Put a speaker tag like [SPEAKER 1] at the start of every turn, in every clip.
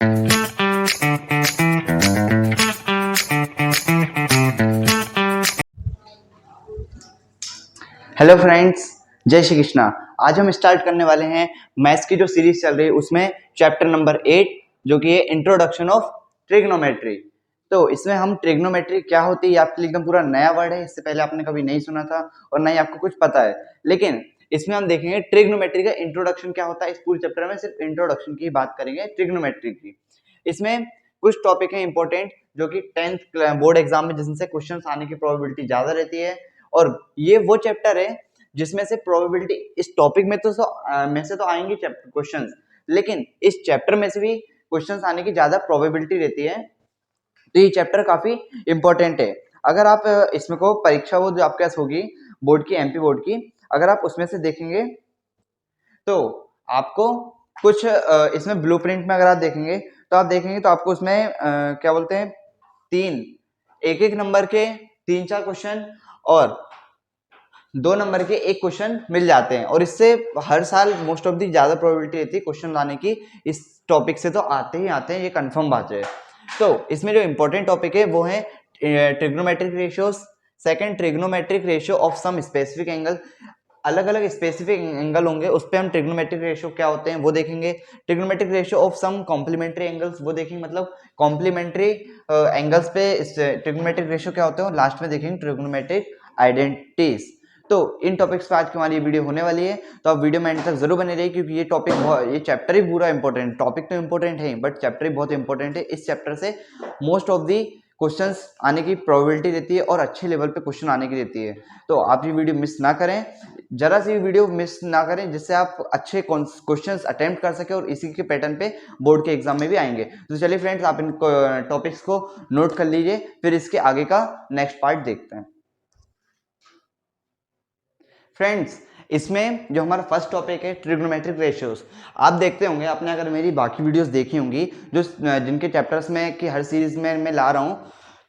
[SPEAKER 1] Hello friends, जय श्री कृष्णा। आज हम स्टार्ट करने वाले हैं मैथ्स की जो सीरीज चल रही है उसमें चैप्टर नंबर 8 जो कि है इंट्रोडक्शन ऑफ ट्रिग्नोमेट्री। तो इसमें हम ट्रिग्नोमेट्री क्या होती है आपके लिए एकदम पूरा नया वर्ड है, इससे पहले आपने कभी नहीं सुना था और ना ही आपको कुछ पता है। लेकिन इसमें हम देखेंगे ट्रिग्नोमेट्री का इंट्रोडक्शन क्या होता है। इस पूरे चैप्टर में सिर्फ इंट्रोडक्शन की बात करेंगे ट्रिग्नोमेट्री की। इसमें कुछ टॉपिक है इंपॉर्टेंट जो कि 10th बोर्ड एग्जाम में जिनसे क्वेश्चन आने की प्रोबेबिलिटी ज्यादा रहती है, और ये वो चैप्टर है जिसमें से प्रोबेबिलिटी इस टॉपिक में तो आएंगे क्वेश्चंस, लेकिन इस चैप्टर में से भी क्वेश्चंस आने की ज्यादा प्रोबेबिलिटी रहती है। तो ये चैप्टर काफी इंपॉर्टेंट है। अगर आप इसमें को परीक्षा वो जो आपके पास होगी बोर्ड की, एमपी बोर्ड की, अगर आप उसमें से देखेंगे तो आपको कुछ इसमें ब्लूप्रिंट में अगर आप देखेंगे तो आप देखेंगे तो आपको उसमें क्या बोलते हैं, एक एक नंबर के 3-4 क्वेश्चन और 2 नंबर के एक क्वेश्चन मिल जाते हैं, और इससे हर साल मोस्ट ऑफ दी ज्यादा प्रोबेबिलिटी रहती है क्वेश्चन लाने की। इस टॉपिक से तो आते ही आते हैं, ये कंफर्म बात है। तो इसमें जो इंपॉर्टेंट टॉपिक है वो है trigonometric ratios, second trigonometric ratio of some specific angle. अलग अलग स्पेसिफिक एंगल होंगे, उस पर हम ट्रिग्नोमेट्रिक रेशियो क्या होते हैं वो देखेंगे। Trigonometric ratio of some complementary angles वो देखेंगे, मतलब कॉम्प्लीमेंट्री एंगल्स पे ट्रिग्नोमेट्रिक रेशियो क्या होते हैं, और लास्ट में देखेंगे ट्रिग्नोमेट्रिक आइडेंटिटीज। तो इन टॉपिक्स पे आज की हमारी ये वीडियो होने वाली है, तो आप वीडियो में एंड तक जरूर बने रहिए, क्योंकि ये चैप्टर ही पूरा इंपॉर्टेंट, टॉपिक तो इंपॉर्टेंट है बट चैप्टर ही बहुत इंपॉर्टेंट है। इस चैप्टर से मोस्ट ऑफ दी क्वेश्चंस आने की प्रोबेबिलिटी रहती है और अच्छे लेवल पे क्वेश्चन आने की रहती है। तो आप ये वीडियो मिस ना करें, जरा सी वीडियो मिस ना करें, जिससे आप अच्छे क्वेश्चंस अटेम्प्ट कर सके और इसी के पैटर्न पे बोर्ड के एग्जाम में भी आएंगे। तो चलिए फ्रेंड्स, आप इन टॉपिक्स को नोट कर लीजिए, फिर इसके आगे का नेक्स्ट पार्ट देखते हैं। फ्रेंड्स, इसमें जो हमारा फर्स्ट टॉपिक है ट्रिग्नोमेट्रिक रेशियोज, आप देखते होंगे, आपने अगर मेरी बाकी वीडियोस देखी होंगी जो जिनके चैप्टर्स में कि हर सीरीज में मैं ला रहा हूं,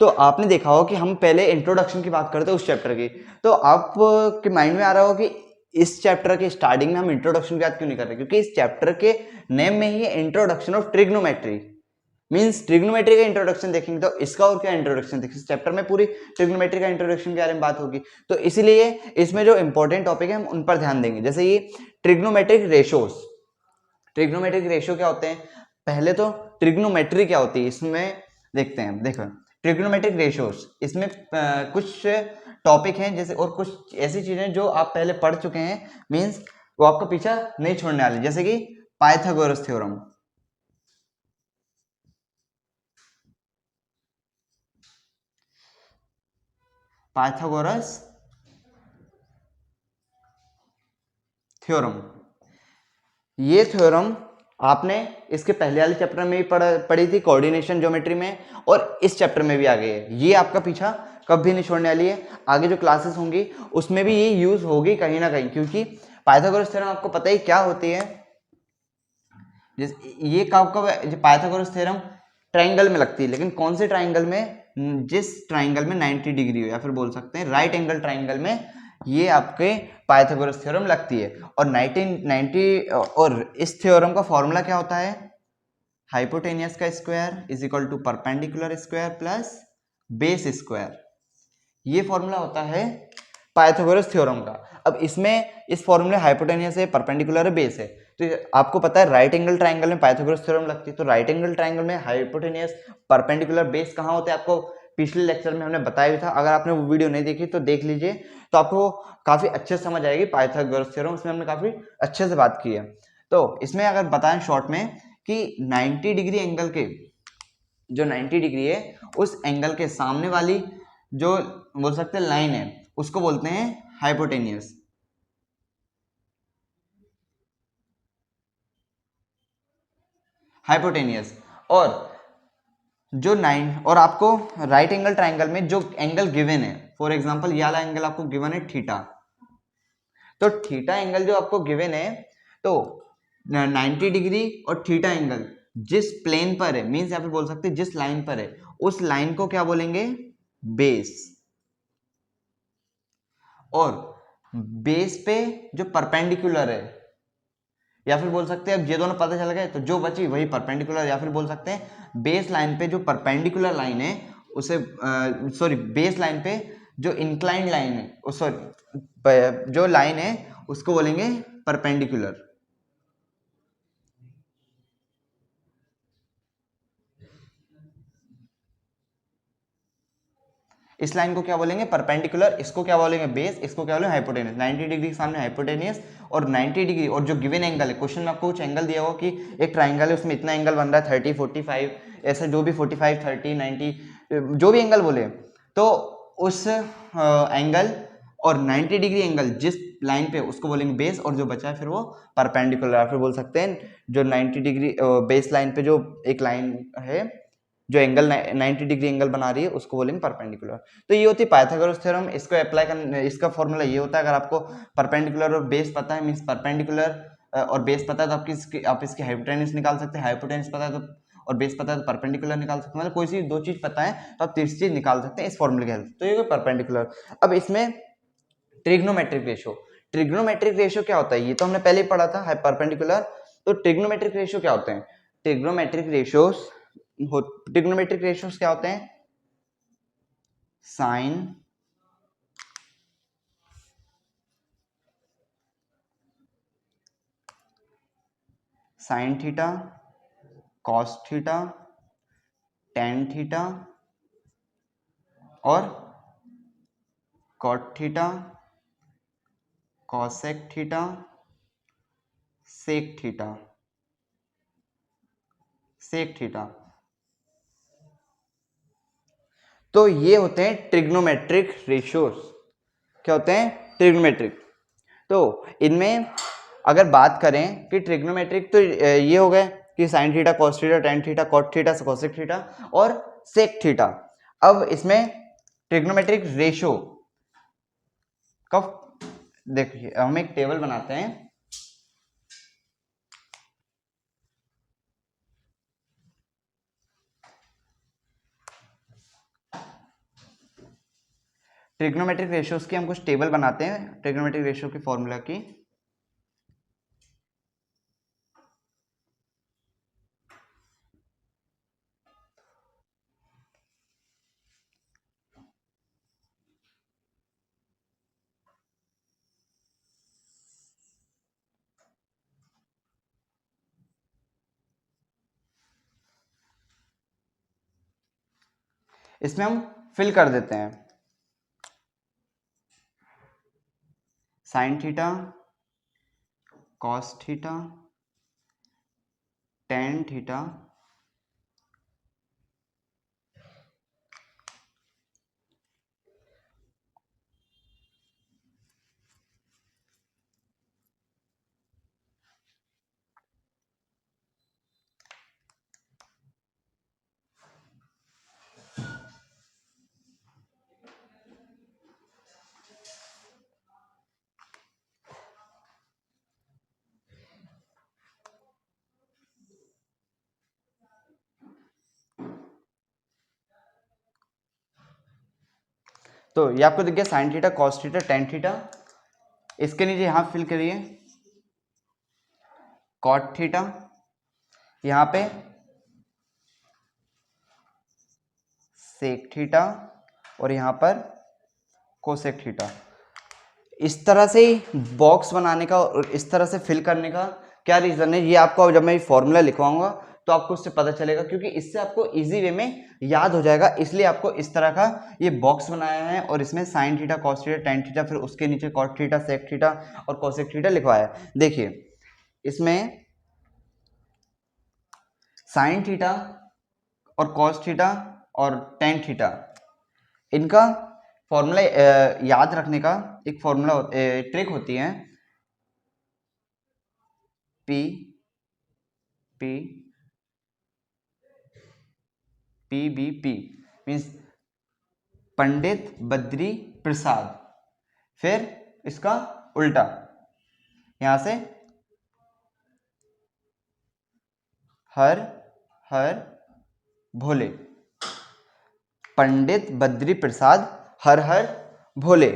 [SPEAKER 1] तो आपने देखा होगा कि हम पहले इंट्रोडक्शन की बात करते हैं उस चैप्टर की। तो आपके माइंड में आ रहा होगा कि इस चैप्टर के स्टार्टिंग में हम इंट्रोडक्शन की बात क्यों नहीं कर रहे, क्योंकि इस चैप्टर के नेम में ही है introduction of trigonometry. Means trigonometry का इंट्रोडक्शन देखेंगे तो इसका और क्या इंट्रोडक्शन देखेंगे, चैप्टर में पूरी ट्रिग्नोमेट्री का इंट्रोडक्शन के बारे में बात होगी। तो इसीलिए इसमें जो इंपॉर्टेंट टॉपिक है हम उन पर ध्यान देंगे। जैसे ये ट्रिग्नोमेट्रिक रेशियोज, ट्रिग्नोमेट्रिक रेशियो क्या होते हैं, पहले तो ट्रिग्नोमेट्री क्या होती है इसमें देखते हैं। देखो ट्रिग्नोमेट्रिक रेशियोज, इसमें कुछ टॉपिक हैं जैसे, और कुछ ऐसी चीजें जो आप पहले पढ़ चुके हैं, मीन्स वो आपका पीछा नहीं छोड़ने वाले, जैसे कि पाइथागोरस थ्योरम। पाइथागोरस थ्योरम, ये थ्योरम आपने इसके पहले वाले चैप्टर में भी पढ़ी थी कोऑर्डिनेशन ज्योमेट्री में, और इस चैप्टर में भी आ गई है। ये आपका पीछा कभी नहीं छोड़ने वाली है, आगे जो क्लासेस होंगी उसमें भी ये यूज होगी कहीं ना कहीं, क्योंकि पाइथागोरस थ्योरम आपको पता ही क्या होती है। ये कब कब पाइथागोरस थ्योरम ट्राइंगल में लगती है, लेकिन कौन से ट्राइंगल में, जिस ट्राइंगल में 90 डिग्री हो, या फिर बोल सकते हैं राइट एंगल ट्राइंगल में ये आपके पाइथागोरस थ्योरम लगती है। और 1990 और इस थ्योरम का फॉर्मूला क्या होता है, हाइपोटेनियस का square is equal to perpendicular square plus base square, ये फॉर्मूला होता है पाइथागोरस थ्योरम का। अब इसमें इस फॉर्मूले हाइपोटेनियस है, परपेंडिकुलर है, बेस है, तो आपको पता है राइट एंगल ट्राइंगल में पाइथागोरस थ्योरम लगती है। तो राइट एंगल ट्राइंगल में हाइपोटेनियस, परपेंडिकुलर, बेस कहाँ होते हैं, आपको पिछले लेक्चर में हमने बताया भी था। अगर आपने वो वीडियो नहीं देखी तो देख लीजिए, तो आपको काफी अच्छे से समझ आएगी पाइथागोरस थ्योरम, उसमें हमने काफी अच्छे से बात की है। तो इसमें अगर बताएं शॉर्ट में कि 90 डिग्री एंगल के, जो 90 डिग्री है उस एंगल के सामने वाली जो बोल सकते हैं लाइन है, उसको बोलते हैं हाइपोटेनियस। हाइपोटेनियस, और जो 9, और आपको राइट एंगल ट्राइंगल में जो एंगल गिवन है, फॉर एग्जांपल ये वाला एंगल आपको गिवन है थीटा, तो थीटा एंगल जो आपको गिवन है, तो 90 डिग्री और थीटा एंगल जिस प्लेन पर है, मीन्स यहाँ पे बोल सकते हैं जिस लाइन पर है, उस लाइन को क्या बोलेंगे, बेस। और बेस पे जो परपेंडिकुलर है, या फिर बोल सकते हैं अब ये दोनों पता चल गए तो जो बची वही परपेंडिकुलर, या फिर बोल सकते हैं बेस लाइन पे जो परपेंडिकुलर लाइन है उसे सॉरी बेस लाइन पे जो इंक्लाइंड लाइन है सॉरी जो लाइन है उसको बोलेंगे परपेंडिकुलर। इस लाइन को क्या बोलेंगे परपेंडिकुलर, इसको क्या बोलेंगे बेस, इसको क्या बोलेंगे हाइपोटेनस। 90 डिग्री के सामने हाइपोटेनस और 90 डिग्री और जो गिवन एंगल है, क्वेश्चन में आपको कुछ एंगल दिया होगा कि एक ट्राइंगल है उसमें इतना एंगल बन रहा है 30 45 ऐसा जो भी 45 30 90 जो भी एंगल बोले, तो उस एंगल और 90 डिग्री एंगल जिस लाइन पे उसको बोलेंगे बेस, और जो बचा है फिर वो परपेंडिकुलर। फिर बोल सकते हैं जो 90 डिग्री बेस लाइन पे जो एक लाइन है जो एंगल 90 डिग्री एंगल बना रही है उसको बोलेंगे परपेंडिकुलर। तो ये होती है पाइथागोरस थ्योरम। इसको अप्लाई करने, इसका फॉर्मूला ये होता है, अगर आपको परपेंडिकुलर और बेस पता है मींस परपेंडिकुलर और बेस पता है तो आप इसकी हाइपोटेनस निकाल सकते हैं, हाइपोटेनस पता है तो और बेस पता है तो परपेंडिकुलर निकाल सकते हैं। मतलब कोई सी दो चीज पता है तो आप तीसरी चीज निकाल सकते हैं इस फॉर्मूले के हेल्प। तो ये परपेंडिकुलर। अब इसमें ट्रिग्नोमेट्रिक रेशियो, ट्रिग्नोमेट्रिक रेशियो क्या होता है ये तो हमने पहले ही पढ़ा था परपेंडिकुलर। तो ट्रिग्नोमेट्रिक रेशियो क्या होते हैं? ट्रिग्नोमेट्रिक रेशियोस क्या होते हैं? Sine theta, cos theta, tan theta और cot theta, cosec theta, sec theta, sec theta. तो ये होते हैं ट्रिग्नोमेट्रिक रेशियोस। क्या होते हैं? ट्रिग्नोमेट्रिक। तो इनमें अगर बात करें कि ट्रिग्नोमेट्रिक तो ये हो गए कि sine theta, cos theta, tan theta, cot theta, cosec theta और सेक थीटा। अब इसमें ट्रिग्नोमेट्रिक रेशियो का देखिए हम एक टेबल बनाते हैं। ट्रिग्नोमेट्रिक रेशियोस की हम कुछ टेबल बनाते हैं ट्रिग्नोमेट्रिक रेशियो की फॉर्मूला की। इसमें हम फिल कर देते हैं sine theta, cos theta, tan theta, तो ये आपको दिख गया sign theta, cos theta, tan theta. इसके नीचे यहां फिल करिए कॉट थीटा, यहां पे सेक थीटा और यहां पर कोसेक थीटा। इस तरह से ही बॉक्स बनाने का और इस तरह से फिल करने का क्या रीजन है, ये आपको जब मैं फॉर्मूला लिखवाऊंगा तो आपको उससे पता चलेगा, क्योंकि इससे आपको इजी वे में याद हो जाएगा। इसलिए आपको इस तरह का ये बॉक्स बनाया है और इसमें sine theta, cos theta, tan theta, फिर उसके नीचे कॉट थीटा, सेक थीटा और कोसेक थीटा लिखवाया है। देखिए इसमें साइन थीटा और कॉस थीटा और टेन थीटा, इनका फॉर्मूला याद रखने का एक फॉर्मूला ट्रिक होती है P P P B P means Pandit Badri Prasad, फिर इसका उल्टा यहां से हर हर भोले, पंडित बद्री प्रसाद हर हर भोले,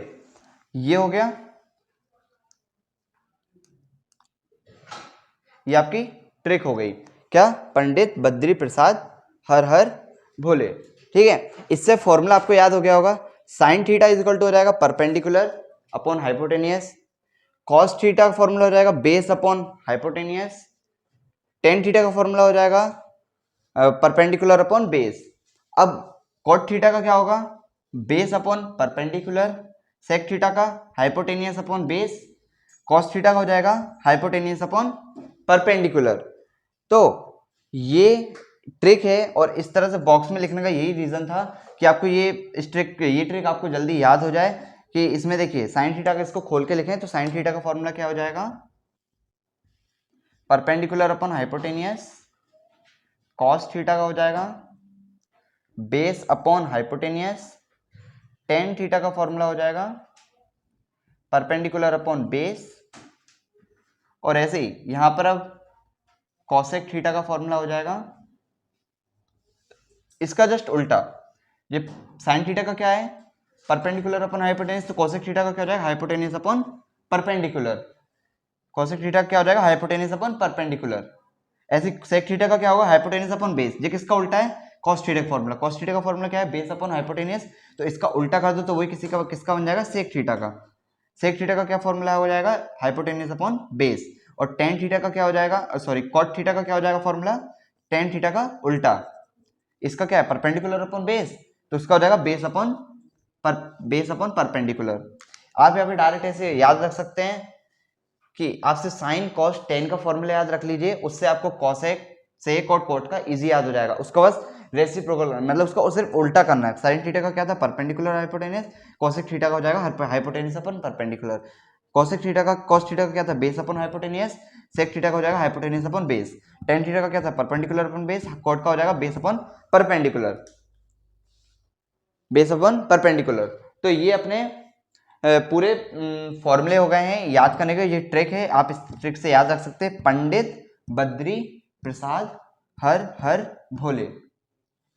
[SPEAKER 1] ये हो गया। ये आपकी ट्रिक हो गई। क्या? पंडित बद्री प्रसाद हर हर भोले। ठीक है, इससे फॉर्मूला आपको याद हो गया होगा। Sine theta is equal to हो जाएगा perpendicular upon hypotenuse, cos theta का फॉर्मूला हो जाएगा base upon hypotenuse, tan theta का फॉर्मूला हो जाएगा परपेंडिकुलर अपॉन बेस। अब कॉट थीटा का क्या होगा? Base upon perpendicular, sec theta का hypotenuse upon base, cos theta का हो जाएगा हाइपोटेनियस अपॉन परपेंडिकुलर। तो ये ट्रिक है, और इस तरह से बॉक्स में लिखने का यही रीजन था कि आपको ये ट्रिक आपको जल्दी याद हो जाए। कि इसमें देखिए साइन थीटा का इसको खोल के लिखें तो साइन थीटा का फॉर्मूला क्या हो जाएगा? Perpendicular upon hypotenuse, cos theta का हो जाएगा base upon hypotenuse, tan theta का फॉर्मूला हो जाएगा परपेंडिकुलर अपॉन बेस, और ऐसे ही यहां पर अब कॉसेक थीटा का फॉर्मूला हो जाएगा इसका जस्ट उल्टा। ये साइन थीटा का क्या है? परपेंडिकुलर अपॉन हाइपोटेनियस, तो कॉसेक थीटा का क्या हो जाएगा? Hypotenuse upon perpendicular. Cosec theta क्या हो जाएगा? Hypotenuse upon perpendicular. ऐसे सेक थीटा का क्या होगा? Hypotenuse upon base. ये किसका उल्टा है? कॉस थीटा का फॉर्मूला। कॉस थीटा का फॉर्मूला क्या है? Base upon hypotenuse. तो इसका उल्टा कर दो तो वही किसका बन जाएगा? सेक थीटा का। सेक थीटा का क्या फॉर्मूला हो जाएगा? Hypotenuse upon base. और टेन थीटा का क्या हो जाएगा? सॉरी, कॉट थीटा का क्या हो जाएगा फॉर्मूला? टेन थीटा का उल्टा। इसका क्या है? परपेंडिकुलर अपॉन बेस, तो इसका हो जाएगा बेस अपॉन परपेंडिकुलर। आप यहाँ पे डायरेक्ट ऐसे याद रख सकते हैं कि आपसे साइन कॉस टेन का फॉर्मूला याद रख लीजिए, उससे आपको कॉसेक सेक और कोट का इजी याद हो जाएगा। उसको बस रेसिप्रोकल मतलब उसका सिर्फ उल्टा करना है। साइन थीटा का क्या था? Perpendicular hypotenuse. कॉसेक थीटा का हो जाएगा हाइपोटेनियस अपन परपेंडिकुलर। कॉसेक थीटा का कॉस थीटा का क्या था? बेस अपन हाइपोटेनियस। सेक थीटा का हो जाएगा hypotenuse upon base. Ten theta का क्या था? Perpendicular upon base. कोट का हो जाएगा बेस अपन परपेंडिकुलर। बेस अपन परपेंडिकुलर। तो ये अपने पूरे फॉर्मूले हो गए हैं याद करने के। ये ट्रिक है, आप इस ट्रिक से याद रख सकते हैं। पंडित बद्री प्रसाद हर हर भोले,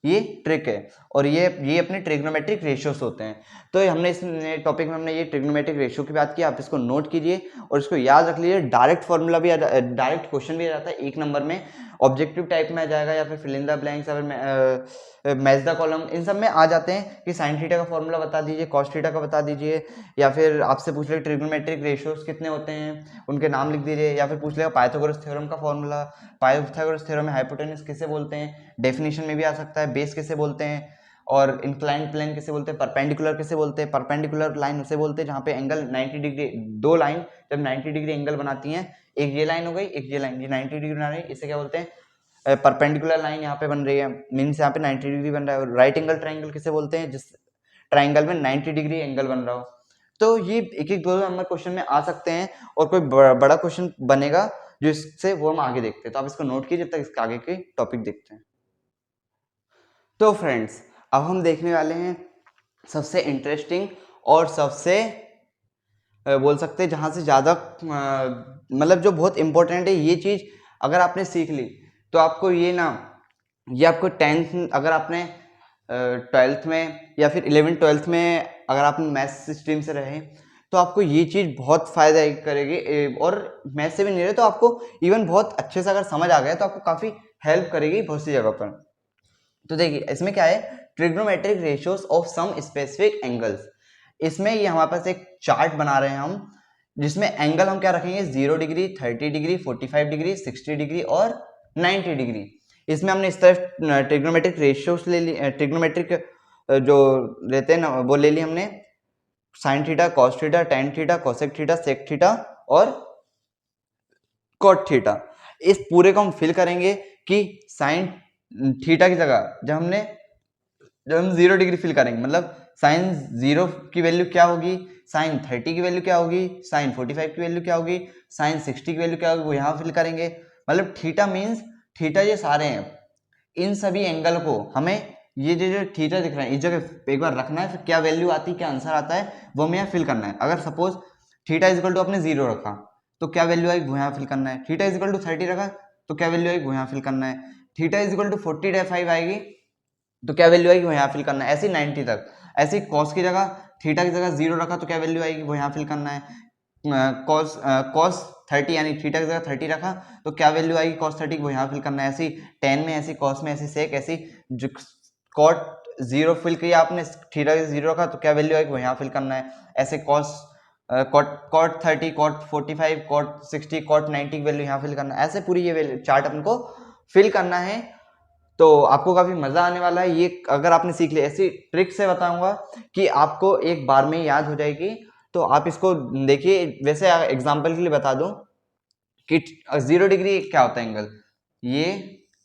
[SPEAKER 1] ये ट्रिक है। और ये अपने ट्रिग्नोमेट्रिक रेशियोस होते हैं। तो हमने इस टॉपिक में हमने ये ट्रिग्नोमेट्रिक रेशियो की बात की। आप इसको नोट कीजिए और इसको याद रख लीजिए। डायरेक्ट फॉर्मूला भी डायरेक्ट क्वेश्चन भी आ जाता है एक नंबर में, ऑब्जेक्टिव टाइप में आ जाएगा, या फिर फिल इन द ब्लैंक्स, या फिर मैच द कॉलम, इन सब में आ जाते हैं कि साइन थीटा का फॉर्मूला बता दीजिए, कॉस थीटा का बता दीजिए, या फिर आपसे पूछ ले ट्रिग्नोमेट्रिक रेशियोस कितने होते हैं उनके नाम लिख दीजिए, या फिर पूछ लेगा पाइथागोरस थ्योरम का फॉर्मूला, पाइथागोरस थ्योरम में हाइपोटेनस किसे बोलते हैं, डेफिनेशन में भी आ सकता है, बेस किसे बोलते हैं, और इंक्लाइंड प्लेन किसे बोलते हैं, परपेंडिकुलर किसे बोलते हैं। परपेंडिकुलर लाइन उसे बोलते हैं जहाँ पे एंगल 90 डिग्री, दो लाइन जब 90 डिग्री एंगल बनाती हैं, एक ये लाइन हो गई, एक ये लाइन, ये 90 डिग्री बना रही है, इसे क्या बोलते हैं? परपेंडिकुलर लाइन यहाँ पे बन रही है, मीन्स यहाँ पे 90 डिग्री बन रहा है। राइट एंगल ट्राइंगल किसे बोलते हैं? जिस ट्राइंगल में 90 डिग्री एंगल बन रहा हो। तो ये एक एक दो नंबर क्वेश्चन में आ सकते हैं, और कोई बड़ा क्वेश्चन बनेगा जो इससे, वो हम आगे देखते हैं। तो आप इसको नोट कीजिए, जब तक इसके आगे के टॉपिक देखते हैं। तो फ्रेंड्स, अब हम देखने वाले हैं सबसे इंटरेस्टिंग और सबसे बोल सकते हैं जहाँ से ज़्यादा मतलब जो बहुत इंपॉर्टेंट है। ये चीज़ अगर आपने सीख ली तो आपको ये आपको टेंथ, अगर आपने ट्वेल्थ में या फिर 11th 12th में अगर आप मैथ्स स्ट्रीम से रहे तो आपको ये चीज़ बहुत फ़ायदा करेगी। और मैथ्स से भी नहीं रहे तो आपको इवन बहुत अच्छे से अगर समझ आ गया तो आपको काफ़ी हेल्प करेगी बहुत सी जगह पर। तो देखिए इसमें क्या है, trigonometric ratios of some specific angles. इसमें ये हमारे पास एक चार्ट बना रहे हैं हम, जिसमें एंगल हम क्या रखेंगे? 0 डिग्री, 30 डिग्री, 45 डिग्री, 60 डिग्री और 90 डिग्री। इसमें हमने इस तरह ट्रिग्नोमेट्रिक रेशियोज ले ली, ट्रिग्नोमेट्रिक जो रहते हैं ना वो ले ली हमने, sine theta, cos theta, tan theta, cosec theta, sec theta और कॉट थीटा। इस पूरे को हम फिल करेंगे कि साइन थीटा की जगह जब हम 0 डिग्री फिल करेंगे, मतलब साइन 0 की वैल्यू क्या होगी, साइन 30 की वैल्यू क्या होगी, साइन 45 की वैल्यू क्या होगी, साइन 60 की वैल्यू क्या होगी, वो यहाँ फिल करेंगे। मतलब थीटा मीन्स थीटा ये सारे हैं, इन सभी एंगल को हमें ये जो थीटा दिख रहा है इस जगह एक बार रखना है, फिर क्या वैल्यू आती है, क्या आंसर आता है वो हमें यहाँ फिल करना है। अगर suppose theta is equal to आपने 0 रखा तो क्या वैल्यू आएगी वो यहाँ फिल करना है। थीटा इज इक्वल टू 30 रखा तो क्या वैल्यू आएगी वो यहाँ फिल करना है। थीटा इज इक्वल टू 45 आएगी तो क्या वैल्यू आएगी वो यहाँ फिल करना है। ऐसे 90 तक। ऐसे कॉस की जगह थीटा की जगह 0 रखा तो क्या वैल्यू आएगी वो यहाँ फिल करना है। कॉस 30 यानी थीटा की जगह 30 रखा तो क्या वैल्यू आएगी cos 30 वो यहाँ फिल करना है, ऐसी tan में, ऐसी cos में, ऐसी sec, ऐसी जो cot 0 फिल किया आपने, थीटा की 0 रखा तो क्या वैल्यू आएगी वो यहाँ फिल करना है, ऐसे cos cot 30, cot 45, cot 60, cot 90 की वैल्यू यहाँ फिल करना है, ऐसे पूरी ये चार्ट अपन को फिल करना है। तो आपको काफी मजा आने वाला है ये, अगर आपने सीख लिया। ऐसी ट्रिक से बताऊंगा कि आपको एक बार में याद हो जाएगी, तो आप इसको देखिए। वैसे एग्जांपल के लिए बता दूं कि 0 डिग्री क्या होता है एंगल, ये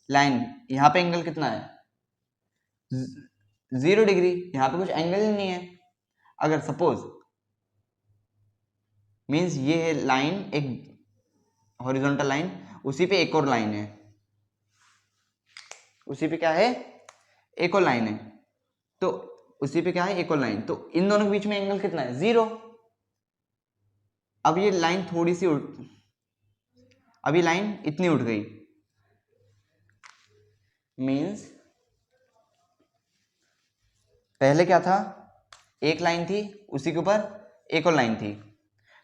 [SPEAKER 1] लाइन यहाँ पे एंगल कितना है 0 डिग्री, यहाँ पे कुछ एंगल ही नहीं है। अगर सपोज मीन्स ये है लाइन, एक हॉरिजॉन्टल लाइन, उसी पे एक और लाइन है, उसी पे क्या है एक और लाइन है, तो उसी पे क्या है एक और लाइन, तो इन दोनों के बीच में एंगल कितना है 0। अब ये लाइन थोड़ी सी अब ये लाइन इतनी उठ गई, मीन्स पहले क्या था, एक लाइन थी, उसी के ऊपर एक और लाइन थी,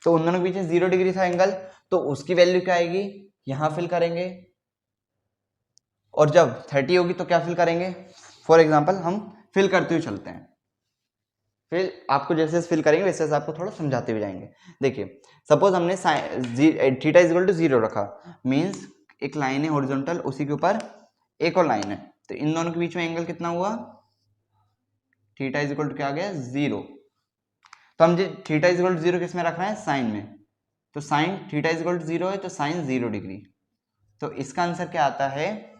[SPEAKER 1] तो उन दोनों के बीच में 0 डिग्री था एंगल, तो उसकी वैल्यू क्या आएगी यहां फिल करेंगे, और जब 30 होगी तो क्या फिल करेंगे। फॉर एग्जांपल हम फिल करते हुए चलते हैं, फिर आपको जैसे फिल करेंगे वैसे वैसे आपको थोड़ा समझाते हुए जाएंगे। देखिए सपोज हमने थीटा इज इक्वल टू 0 रखा, मीन्स एक लाइन है हॉरिजॉन्टल, उसी के ऊपर एक और लाइन है, तो इन दोनों के बीच में एंगल कितना हुआ, थीटा इज इक्वल टू क्या आ गया 0। तो हम थीटा इज इक्वल टू 0 किस में रखना है साइन में, तो sine theta is equal to 0 है तो साइन 0 डिग्री, तो इसका आंसर क्या आता है,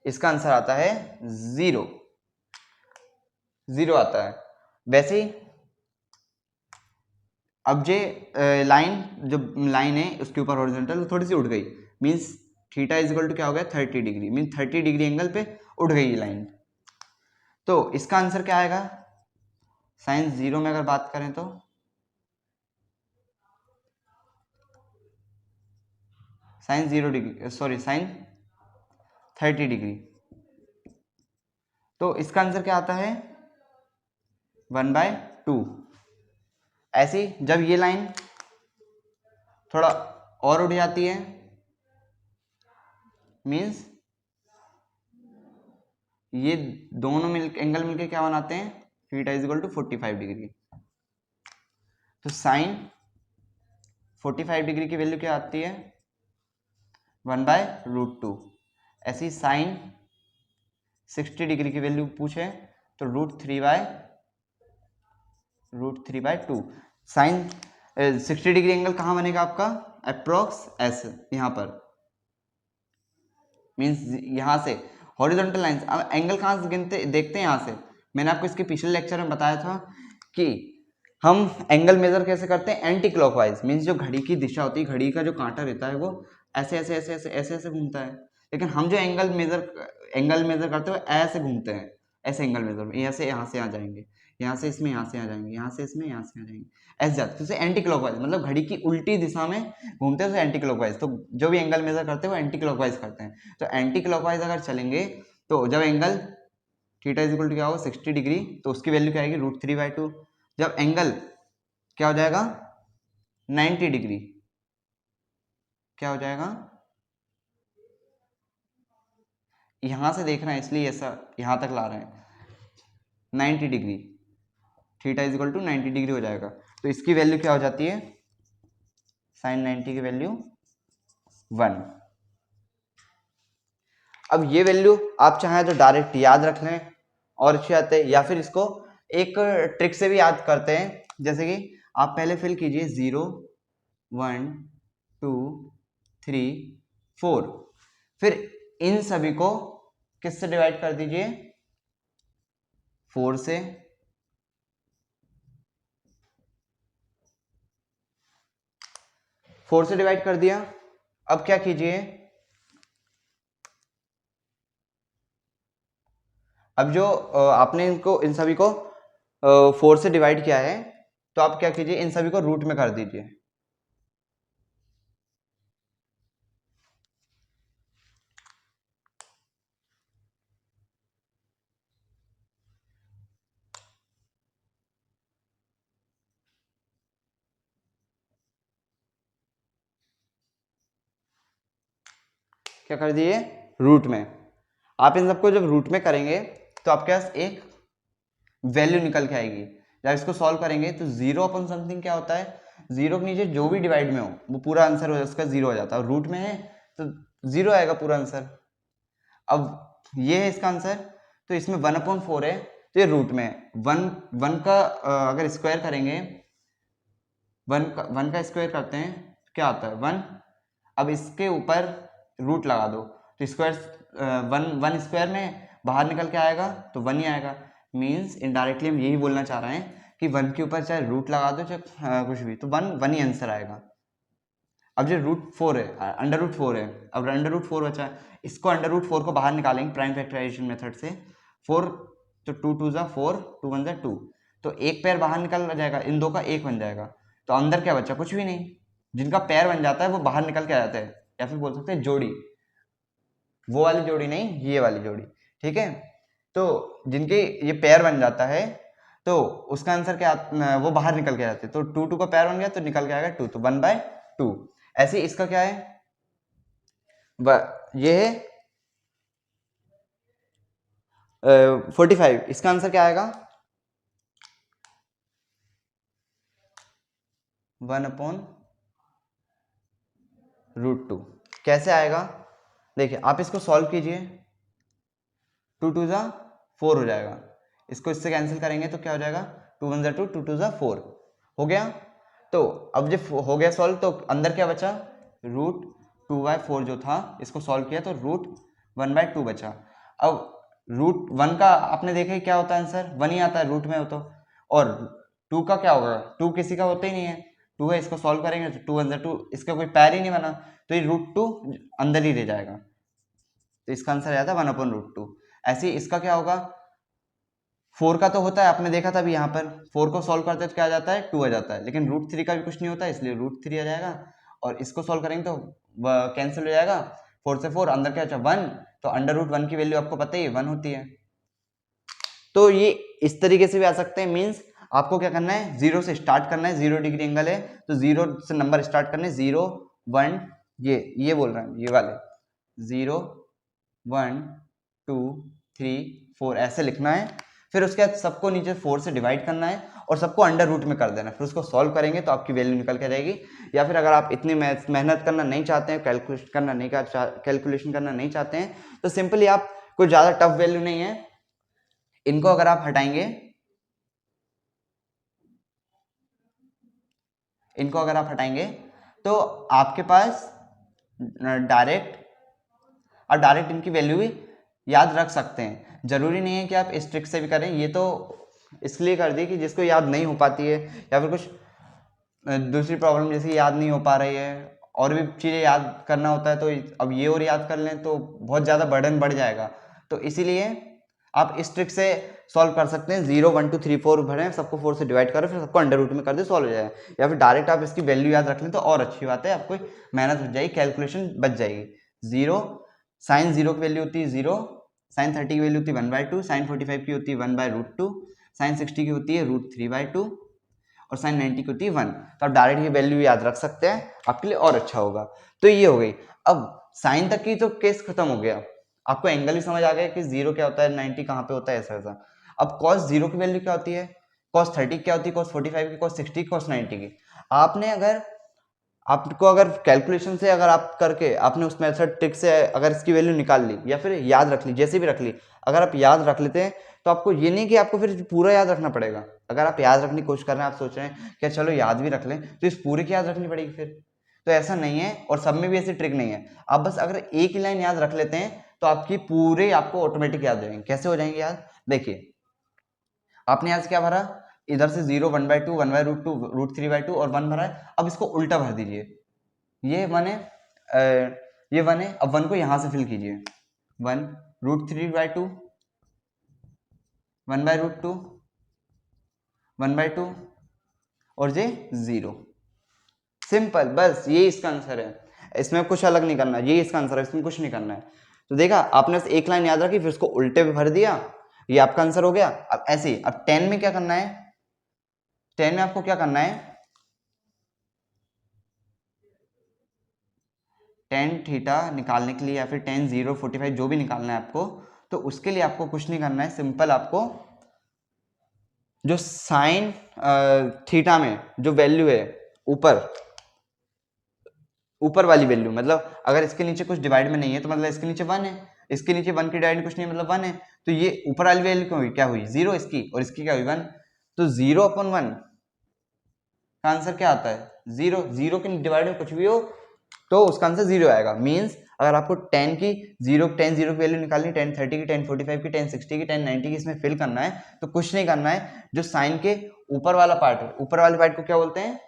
[SPEAKER 1] इसका आंसर आता है 0 आता है। वैसे ही अब जे लाइन, जो लाइन है उसके ऊपर हॉरिजॉन्टल वो थोड़ी सी उठ गई, means theta is equal to क्या हो गया 30 डिग्री, मीन 30 डिग्री एंगल पे उठ गई ये लाइन, तो इसका आंसर क्या आएगा, साइन 0 में अगर बात करें तो sine 0 degree, sorry sine 30 degree, तो इसका आंसर क्या आता है 1/2। ऐसी जब ये लाइन थोड़ा और उठ जाती है, मीन्स ये दोनों एंगल मिलके क्या बनाते हैं, theta is equal to 45 degree, तो साइन 45 डिग्री की वैल्यू क्या आती है 1/√2। ऐसी साइन 60 डिग्री की वैल्यू पूछे तो √3/2। साइन 60 डिग्री एंगल कहाँ बनेगा आपका, अप्रोक्स एस यहाँ पर, मीन्स यहाँ से हॉरिजॉन्टल लाइन, अब एंगल कहाँ से गिनते देखते हैं यहाँ से, मैंने आपको इसके पिछले लेक्चर में बताया था कि हम एंगल मेजर कैसे करते हैं एंटी क्लॉकवाइज, मीन्स जो घड़ी की दिशा होती है, घड़ी का जो कांटा रहता है वो ऐसे ऐसे ऐसे ऐसे ऐसे ऐसे घूमता है, लेकिन हम जो एंगल मेजर करते हैं वो ऐसे घूमते हैं, ऐसे एंगल मेजर यहाँ से यहाँ जाएंगे, यहाँ से इसमें यहाँ से यहाँ जाएंगे, यहाँ से इसमें यहाँ से यहाँ जाएंगे, ऐसे जाते हैं एंटी क्लॉकवाइज, मतलब घड़ी की उल्टी दिशा में घूमते हैं, तो एंटी क्लॉकवाइज, तो जो भी एंगल मेजर करते हैं वो एंटी क्लॉकवाइज करते हैं, तो एंटी क्लॉकवाइज अगर चलेंगे तो जब angle theta is equal to क्या होगा 60 डिग्री, तो उसकी वैल्यू क्या आएगी √3/2। जब एंगल क्या हो जाएगा 90 डिग्री, क्या हो जाएगा, यहां से देख रहे हैं इसलिए ऐसा यहां तक ला रहे हैं, 90 degree, theta is equal to 90 degree हो जाएगा, तो इसकी वैल्यू क्या हो जाती है साइन 90 की वैल्यू 1। अब ये वैल्यू आप चाहें तो डायरेक्ट याद रख लें और अच्छे आते हैं, या फिर इसको एक ट्रिक से भी याद करते हैं, जैसे कि आप पहले फिल कीजिए 0 1 2 3 4, फिर इन सभी को किससे डिवाइड कर दीजिए 4 से, डिवाइड कर दिया। अब क्या कीजिए, अब जो आपने इनको इन सभी को 4 से डिवाइड किया है, तो आप क्या कीजिए इन सभी को रूट में कर दीजिए, क्या कर दिए, रूट में। आप इन सबको जब रूट में करेंगे तो आपके पास एक वैल्यू निकल के आएगी। जब इसको सॉल्व करेंगे तो 0 अपन समथिंग क्या होता है, 0 के नीचे जो भी डिवाइड में हो वो पूरा आंसर उसका 0 हो जाता है, और रूट में है तो 0 आएगा पूरा आंसर। अब ये है इसका आंसर, तो इसमें 1/4 है तो ये रूट में है। वन का अगर स्क्वायर करेंगे, वन का स्क्वायर करते हैं तो क्या आता है 1। अब इसके ऊपर रूट लगा दो तो स्क्वायर वन स्क्वायर में बाहर निकल के आएगा तो 1 ही आएगा। मीन्स इनडायरेक्टली हम यही बोलना चाह रहे हैं कि 1 के ऊपर चाहे रूट लगा दो चाहे कुछ भी, तो 1 ही आंसर आएगा। अब जो √4 है, √4 है, अब √4 बचा है, इसको √4 को बाहर निकालेंगे प्राइम फैक्टराइजेशन मेथड से। 4 तो 2 2 ज़ा 4, 2 1 ज़ा 2, तो एक पैर बाहर निकल जाएगा, इन दो का एक बन जाएगा, तो अंदर क्या बचा, कुछ भी नहीं। जिनका पैर बन जाता है वो बाहर निकल के आ जाता है, या फिर बोल सकते हैं जोड़ी, वो वाली जोड़ी नहीं, ये वाली जोड़ी, ठीक है। तो जिनके ये पैर बन जाता है तो उसका आंसर क्या, वो बाहर निकल के आते हैं, तो 2 2 का पैर बन गया तो निकल के आएगा 2, तो 1/2। ऐसे इसका क्या है, ये है 45, इसका आंसर क्या आएगा 1/√2। कैसे आएगा, देखिए आप इसको सॉल्व कीजिए, 2 2 ज़ा 4 हो जाएगा, इसको इससे कैंसिल करेंगे तो क्या हो जाएगा, 2 1 ज़ा 2, 2 2 ज़ा 4 हो गया। तो अब जब हो गया सॉल्व तो अंदर क्या बचा, √2/4 जो था, इसको सॉल्व किया तो √1/2 बचा। अब √1 का आपने देखा क्या होता है आंसर, 1 ही आता है रूट में हो तो, और 2 का क्या होगा, 2 किसी का होता ही नहीं है, 2 है, इसको सॉल्व करेंगे तो 2 1 ज़ा 2, इसका कोई पैर ही नहीं बना, तो ये √2 अंदर ही रह जाएगा, तो इसका आंसर आया था 1/√2। ऐसे ही इसका क्या होगा, 4 का तो होता है, आपने देखा था अभी यहाँ पर 4 को सॉल्व करते तो क्या आ जाता है, 2 आ जाता है, लेकिन √3 का भी कुछ नहीं होता है, इसलिए √3 आ जाएगा, और इसको सॉल्व करेंगे तो कैंसिल हो जाएगा, 4 से 4 अंदर क्या बचा 1, तो √1 की वैल्यू आपको पता ही है 1 होती है। तो ये इस तरीके से भी आ सकते हैं, मीन्स आपको क्या करना है, 0 से स्टार्ट करना है, 0 डिग्री एंगल है तो 0 से नंबर स्टार्ट करने, 0 1, ये बोल रहे हैं, ये वाले 0 1 2 3 4 ऐसे लिखना है, फिर उसके बाद सबको नीचे 4 से डिवाइड करना है और सबको √2 में कर देना है, फिर उसको सॉल्व करेंगे तो आपकी वैल्यू निकल के जाएगी। या फिर अगर आप इतनी मेहनत करना नहीं चाहते हैं, कैलकुलेशन करना नहीं चाहते हैं, तो सिंपली आप, कोई ज़्यादा टफ वैल्यू नहीं है, इनको अगर आप हटाएंगे, इनको अगर आप हटाएंगे तो आपके पास डायरेक्ट इनकी वैल्यू भी याद रख सकते हैं। जरूरी नहीं है कि आप इस ट्रिक से भी करें, ये तो इसलिए कर दी कि जिसको याद नहीं हो पाती है, या फिर कुछ दूसरी प्रॉब्लम जैसे याद नहीं हो पा रही है, और भी चीज़ें याद करना होता है, तो अब ये और याद कर लें तो बहुत ज़्यादा बर्डन बढ़ जाएगा, तो इसीलिए आप इस ट्रिक से सॉल्व कर सकते हैं। 0 1 2 3 4 भरें, सबको 4 से डिवाइड करें, फिर सबको √2 में कर दे, सॉल्व हो जाएगा। या फिर डायरेक्ट आप इसकी वैल्यू याद रख लें तो और अच्छी बात है, आपको मेहनत हो जाएगी, कैलकुलेशन बच जाएगी। 0 साइन 0 की वैल्यू होती है 0, साइन 30 की वैल्यू होती है 1/2, साइन 45 की होती है 1/√2, साइन 60 की होती है √3/2, और साइन 90 की होती है 1। तो आप डायरेक्ट ये वैल्यू याद रख सकते हैं, आपके लिए और अच्छा होगा। तो ये हो गई। अब साइन तक की तो केस खत्म हो गया, आपको एंगल भी समझ आ गया कि 0 क्या होता है, 90 कहाँ पे होता है, ऐसा ऐसा। अब cos 0 की वैल्यू क्या होती है, cos 30 क्या होती है, cos 45 की, cos 60 की, cos 90 की। आपको अगर कैलकुलेशन से अगर आप करके आपने उस मेथड ट्रिक से अगर इसकी वैल्यू निकाल ली या फिर याद रख ली, जैसे भी रख ली, अगर आप याद रख लेते हैं तो आपको ये नहीं कि आपको फिर पूरा याद रखना पड़ेगा। अगर आप याद रखने की कोशिश कर रहे हैं, आप सोच रहे हैं कि चलो याद भी रख लें, तो इस पूरे की याद रखनी पड़ेगी फिर, तो ऐसा नहीं है, और सब में भी ऐसी ट्रिक नहीं है। आप बस अगर एक ही लाइन याद रख लेते हैं तो आपकी पूरे आपको ऑटोमेटिक याद हो जाएंगे। कैसे हो जाएंगे याद, देखिए आपने आज क्या भरा, इधर से 0 1/2 1/√2 √3/2 और 1 भरा है, अब इसको उल्टा भर दीजिए, ये 1 है, ये 1 है, अब 1 को यहां से फिल कीजिए, 1 √3/2 1/√2 1/2 और ये 0। सिंपल, बस ये इसका आंसर है, इसमें कुछ अलग नहीं करना, ये इसका आंसर है, इसमें कुछ नहीं करना है। तो देखा आपने एक लाइन याद रखी, फिर उसको उल्टे पे भर दिया, ये आपका आंसर हो गया। अब ऐसे ही अब 10 में क्या करना है, 10 में आपको क्या करना है, टेन थीटा निकालने के लिए या फिर टेन 045 जो भी निकालना है आपको, तो उसके लिए आपको कुछ नहीं करना है, सिंपल आपको जो साइन थीटा में जो वैल्यू है ऊपर वाली वैल्यू, मतलब अगर इसके नीचे कुछ डिवाइड में नहीं है तो मतलब इसके नीचे 1 है, इसके नीचे 1 की डिवाइड में कुछ नहीं है मतलब 1 है, तो ये ऊपर वाली वैल्यू क्यों हुई, क्या हुई 0 इसकी, और इसकी क्या हुई 1, तो 0/1 का आंसर क्या आता है 0, 0 के डिवाइड में कुछ भी हो तो उसका आंसर 0 आएगा। मींस अगर आपको 10 की 0 की वैल्यू निकालनी, 1030 की, 1045 की, 1060 की, 1090 की इसमें फिल करना है, तो कुछ नहीं करना है, जो साइन के ऊपर वाला पार्ट है, ऊपर वाले पार्ट को क्या बोलते हैं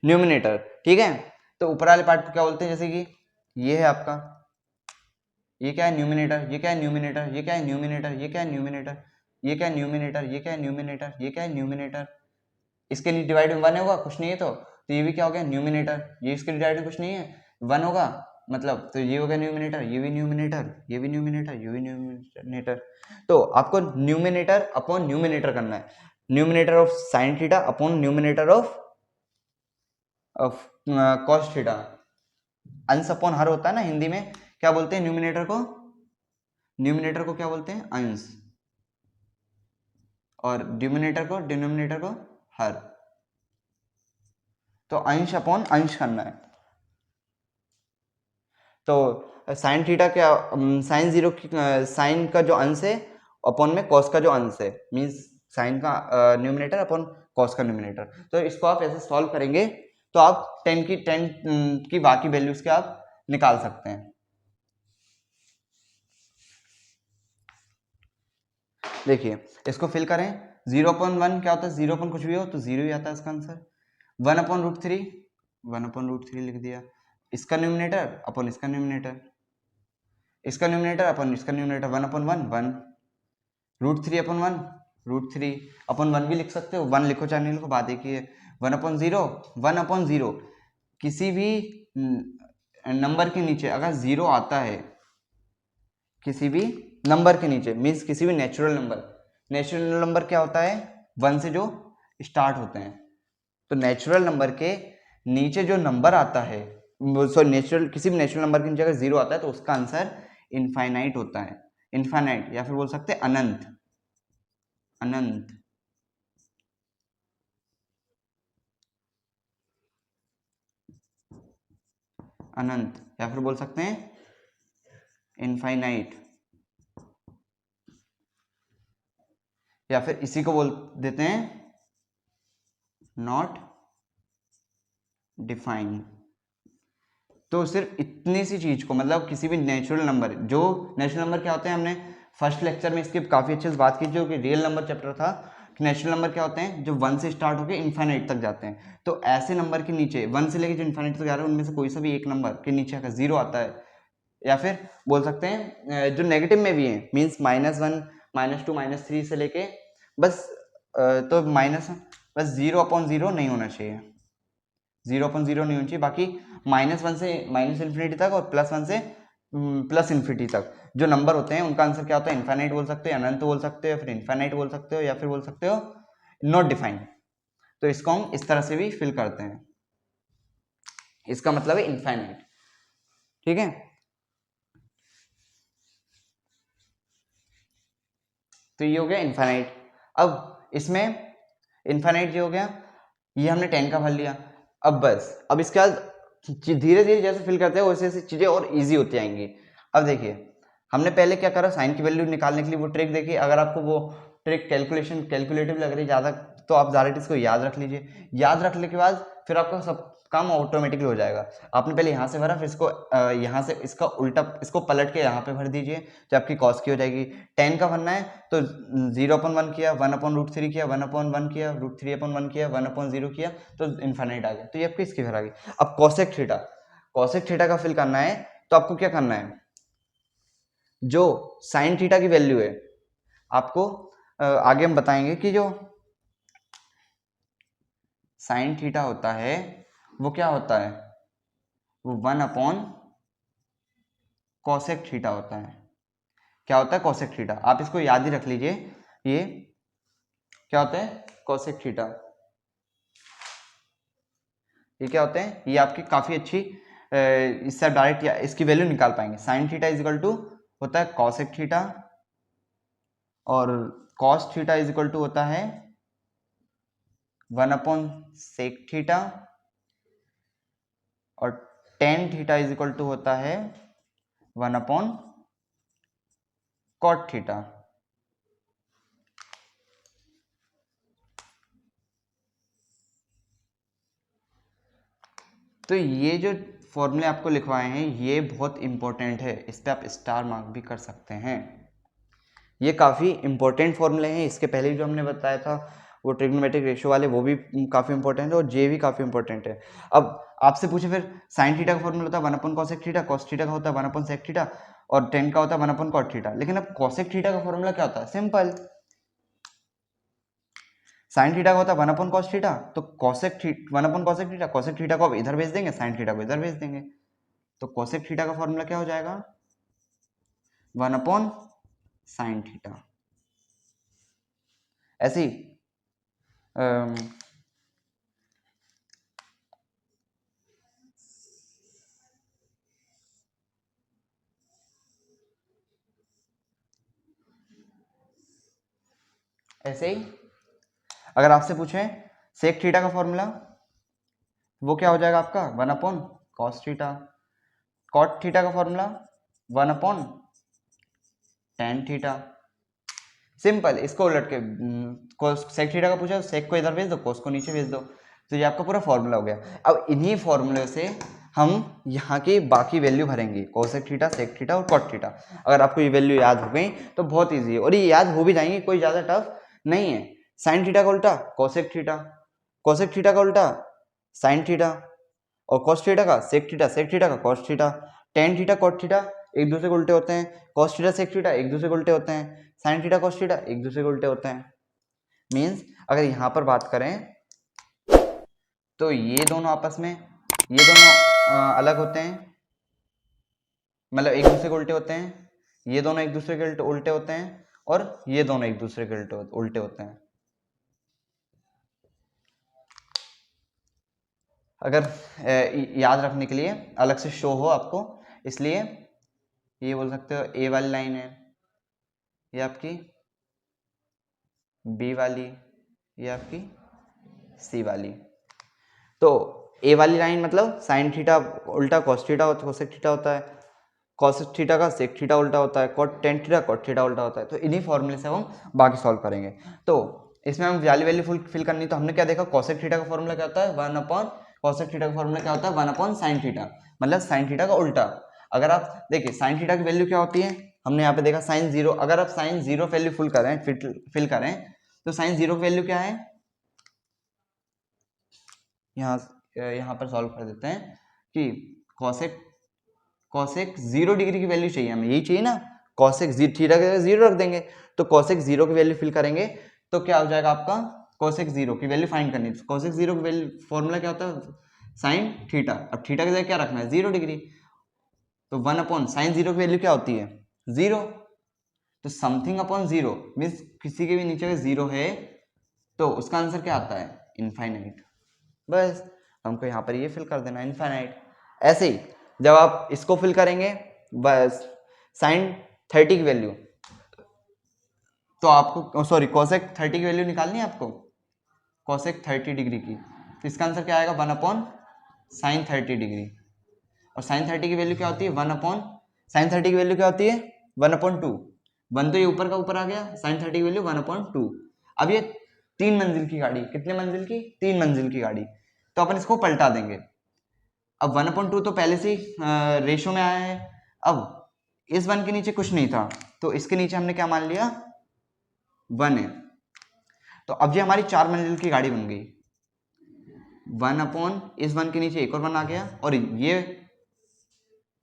[SPEAKER 1] न्यूमिनेटर, ठीक है। तो ऊपर वाले पार्ट को क्या बोलते हैं, जैसे कि ये है आपका, ये क्या है न्यूमिनेटर, ये क्या है न्यूमिनेटर, ये क्या है न्यूमिनेटर, ये क्या है न्यूमिनेटर, ये क्या है न्यूमिनेटर, ये क्या है न्यूमिनेटर, ये क्या है न्यूमिनेटर, इसके लिए डिवाइड में 1 होगा, कुछ नहीं है तो ये भी क्या हो गया न्यूमिनेटर, ये इसके डिवाइड में कुछ नहीं है 1 होगा, मतलब तो ये हो गया न्यूमिनेटर, ये भी न्यूमिनेटर, ये भी न्यूमिनेटर, ये भी न्यूमिनेटर। तो आपको न्यूमिनेटर अपॉन न्यूमिनेटर करना है, numerator of sine theta upon numerator of cos theta, अंश अपॉन हर होता है ना, हिंदी में क्या बोलते हैं न्यूमिनेटर को, न्यूमिनेटर को क्या बोलते हैं अंश, और डिनोमिनेटर को हर, तो अंश अपॉन अंश करना है। तो साइन थीटा क्या, साइन 0 की साइन का जो अंश है अपॉन में कॉस का जो अंश है, मींस साइन का न्यूमिनेटर अपॉन कॉस का न्यूमिनेटर। तो इसको आप ऐसे सॉल्व करेंगे तो आप 10 की बाकी वैल्यूज के आप निकाल सकते हैं। देखिए इसको फिल करें, 0/1 क्या होता है, 0 अपन कुछ भी हो तो 0 ही आता है इसका आंसर, 1/√3, 1/√3 लिख दिया, इसका न्यूमिनेटर अपॉन इसका न्यूमिनेटर, इसका न्यूमिनेटर अपॉन इसका न्यूमिनेटर, 1/1 1, √3/1 √3 अपन 1 भी लिख सकते हो, 1 लिखो चाहे नहीं लिखो बात एक ही है, 1/0 1/0, किसी भी नंबर के नीचे अगर 0 आता है, किसी भी नंबर के नीचे मीन्स किसी भी नेचुरल नंबर क्या होता है 1 से जो स्टार्ट होते हैं, तो नेचुरल नंबर के नीचे जो नंबर आता है, सॉरी किसी भी नेचुरल नंबर के नीचे अगर 0 आता है तो उसका आंसर इनफाइनाइट होता है, इनफाइनाइट या फिर बोल सकते हैं अनंत, अनंत। अनंत या फिर बोल सकते हैं इनफाइनाइट, या फिर इसी को बोल देते हैं नॉट डिफाइंड। तो सिर्फ इतनी सी चीज को, मतलब किसी भी नेचुरल नंबर, जो नेचुरल नंबर क्या होते हैं, हमने फर्स्ट लेक्चर में इसकी काफी अच्छे से बात की, जो कि रियल नंबर चैप्टर था, कि नेचुरल नंबर क्या होते हैं जो 1 से स्टार्ट होकर इन्फाइनाइट तक जाते हैं, तो ऐसे नंबर के नीचे 1 से लेकर जो इन्फाइनाइट तक जा रहे हैं उनमें से कोई सा भी एक नंबर के नीचे अगर 0 आता है, या फिर बोल सकते हैं जो नेगेटिव में भी है, मीन्स -1 -2 -3 से लेके बस तो बस 0/0 नहीं होना चाहिए, 0/0 नहीं होनी चाहिए, बाकी -1 से -∞ तक और +1 से +∞ तक जो नंबर होते हैं उनका आंसर क्या होता है इनफाइनाइट बोल सकते हो, अनंत बोल सकते हो, फिर इनफाइनाइट बोल सकते हो, या फिर बोल सकते हो नॉट डिफाइंड। तो इसको हम इस तरह से भी फिल करते हैं, इसका मतलब है इनफाइनाइट, ठीक है। तो ये हो गया इनफाइनाइट। अब इसमें इनफाइनाइट जो हो गया, ये हमने 10 का भर लिया, अब बस अब इसके बाद धीरे धीरे जैसे फिल करते हैं वैसे वैसे चीजें और इजी होती आएंगी। अब देखिए हमने पहले क्या करा, साइन की वैल्यू निकालने के लिए वो ट्रिक देखी, अगर आपको वो ट्रिक कैलकुलेटिव लग रही ज़्यादा तो आप ज़्यादा इसको याद रख लीजिए, याद रखने के बाद फिर आपका सब काम ऑटोमेटिकली हो जाएगा। आपने पहले यहाँ से भरा, फिर इसको यहाँ से इसका उल्टा इसको पलट के यहाँ पे भर दीजिए, तो आपकी कॉस की हो जाएगी। 10 का भरना है तो 0/1 किया, 1/√3 किया, 1/1 किया, √3/1 किया, 1/0 किया, तो इनफाइनाइट आ गया, तो ये आपकी इसकी भर आ गई। अब कॉसेक थीटा का फिल करना है, तो आपको क्या करना है, जो साइन थीटा की वैल्यू है आपको आगे हम बताएंगे कि जो साइन थीटा होता है वो क्या होता है, वो 1/कॉसेक थीटा होता है। क्या होता है कॉसेक थीटा, आप इसको याद ही रख लीजिए, ये क्या होता है कॉसेक थीटा, ये क्या होते हैं, ये आपकी काफी अच्छी इससे आप डायरेक्ट इसकी वैल्यू निकाल पाएंगे। Sine theta is equal to होता है कॉसेक थीटा और cos theta is equal to होता है 1 अपॉन सेक थीटा और tan theta is equal to होता है 1 अपॉन कॉट थीटा। तो ये जो फॉर्मूले आपको लिखवाए हैं ये बहुत इंपॉर्टेंट है, इस पर आप स्टार मार्क भी कर सकते हैं। ये काफ़ी इंपॉर्टेंट फॉर्मूले हैं। इसके पहले जो हमने बताया था वो ट्रिग्नोमेट्रिक रेशियो वाले, वो भी काफ़ी इंपॉर्टेंट है और जे भी काफ़ी इंपॉर्टेंट है। अब आपसे पूछे फिर साइन थीटा का फॉर्मूला होता है 1 upon cosec theta, cos theta का होता है 1 अपॉन सेक थीटा और टेन का होता है 1 अपॉन कॉट थीटा। लेकिन अब कॉसेक थीटा का फॉर्मूला क्या होता है? सिंपल, साइन थीटा का होता है 1 अपॉन कॉस थीटा, तो cosec 1 upon cosec theta, cosec theta को आप इधर भेज देंगे, साइन थीटा को इधर भेज देंगे, तो कॉसेक थीटा का फॉर्मूला क्या हो जाएगा? 1 अपॉन साइन थीटा। ऐसे ही ऐसे ही अगर आपसे पूछें सेक थीटा का फॉर्मूला, वो क्या हो जाएगा आपका? 1 upon cos theta. Cot theta का formula 1 upon tan theta. Simple, इसको उलट के सेक थीटा का पूछा, सेक को इधर भेज दो, कोस को नीचे भेज दो, तो ये आपका पूरा फॉर्मूला हो गया। अब इन्हीं फॉर्मूले से हम यहाँ की बाकी वैल्यू भरेंगे, कोसेक थीटा, सेक थीटा और कॉट थीटा। अगर आपको ये वैल्यू याद हो गई तो बहुत ईजी है और ये याद हो भी जाएंगी, कोई ज़्यादा टफ नहीं है। साइन थीटा का उल्टा कोसेक थीटा, कोसेक थीटा का उल्टा साइन थीटा और कॉस थीटा का सेक थीटा, सेक थीटा का cos theta. Tan theta cot theta एक दूसरे को उल्टे होते हैं, कॉस थीटा सेक थीटा एक दूसरे को उल्टे होते हैं, साइन थीटा कॉस थीटा एक दूसरे को उल्टे होते हैं। मीन्स अगर यहाँ पर बात करें तो ये दोनों आपस में, ये दोनों अलग होते हैं, मतलब एक दूसरे को उल्टे होते हैं, ये दोनों एक दूसरे के उल्टे होते हैं और ये दोनों एक दूसरे के उल्टे होते हैं। अगर याद रखने के लिए अलग से शो हो आपको, इसलिए ये बोल सकते हो ए वाली लाइन है, ये आपकी बी वाली, ये आपकी सी वाली। तो ए वाली लाइन मतलब साइन थीटा उल्टा कॉस थीटा कोसेक थीटा होता है, कॉस थीटा का सेक थीटा उल्टा होता है, cot tan theta cot theta उल्टा होता है। तो इन्हीं फॉर्मूले से हम बाकी सॉल्व करेंगे। तो इसमें हम वाली वैल्यू फिल करनी, तो हमने क्या देखा, कॉसेक थीटा का फॉर्मूला क्या होता है? 1 अपॉन कॉसेक थीटा का फॉर्मूला क्या होता है? 1 अपॉन साइन थीटा, मतलब साइन थीटा का उल्टा। अगर आप देखिए साइन थीटा की वैल्यू क्या होती है, हमने यहाँ पे देखा साइन जीरो। अगर आप साइन जीरो वैल्यू फिल करें तो साइन जीरो की वैल्यू क्या है? यहाँ पर सॉल्व कर देते हैं कि कॉसेक 0 डिग्री की वैल्यू चाहिए हमें, यही चाहिए ना, कॉसेक थीटा का 0 रख देंगे, तो कॉसेक 0 की वैल्यू फिल करेंगे तो क्या हो जाएगा आपका? कॉसेक 0 की वैल्यू फाइंड करनी है। कॉसेक 0 की वैल्यू फॉर्मूला क्या होता है? Sine theta. अब थीटा की जगह क्या रखना है? 0 डिग्री। तो 1 अपॉन साइन 0 की वैल्यू क्या होती है? 0। तो समथिंग अपॉन 0 मीन्स किसी के भी नीचे अगर 0 है तो उसका आंसर क्या आता है? इनफाइनाइट। बस हमको यहाँ पर ये फिल कर देना, इनफाइनाइट। ऐसे ही जब आप इसको फिल करेंगे, बस साइन 30 की वैल्यू, तो आपको सॉरी कॉसेक 30 की वैल्यू निकालनी है आपको, कॉसेक 30 डिग्री की। तो इसका आंसर क्या आएगा? 1 अपॉन साइन 30 डिग्री। और साइन 30 की वैल्यू क्या होती है? 1 अपॉन साइन 30 की वैल्यू क्या होती है? 1 अपॉन 2। 1 तो ये ऊपर का ऊपर आ गया, साइन 30 की वैल्यू 1 अपॉन 2। अब ये 3 मंजिल की गाड़ी, कितने मंजिल की? 3 मंजिल की गाड़ी, तो अपन इसको पलटा देंगे। अब 1/2 तो पहले से ही रेशो में आया है। अब इस 1 के नीचे कुछ नहीं था तो इसके नीचे हमने क्या मान लिया? 1 है। तो अब ये हमारी 4 मंजिल की गाड़ी बन गई। 1 अपॉन इस 1 के नीचे एक और 1 आ गया और ये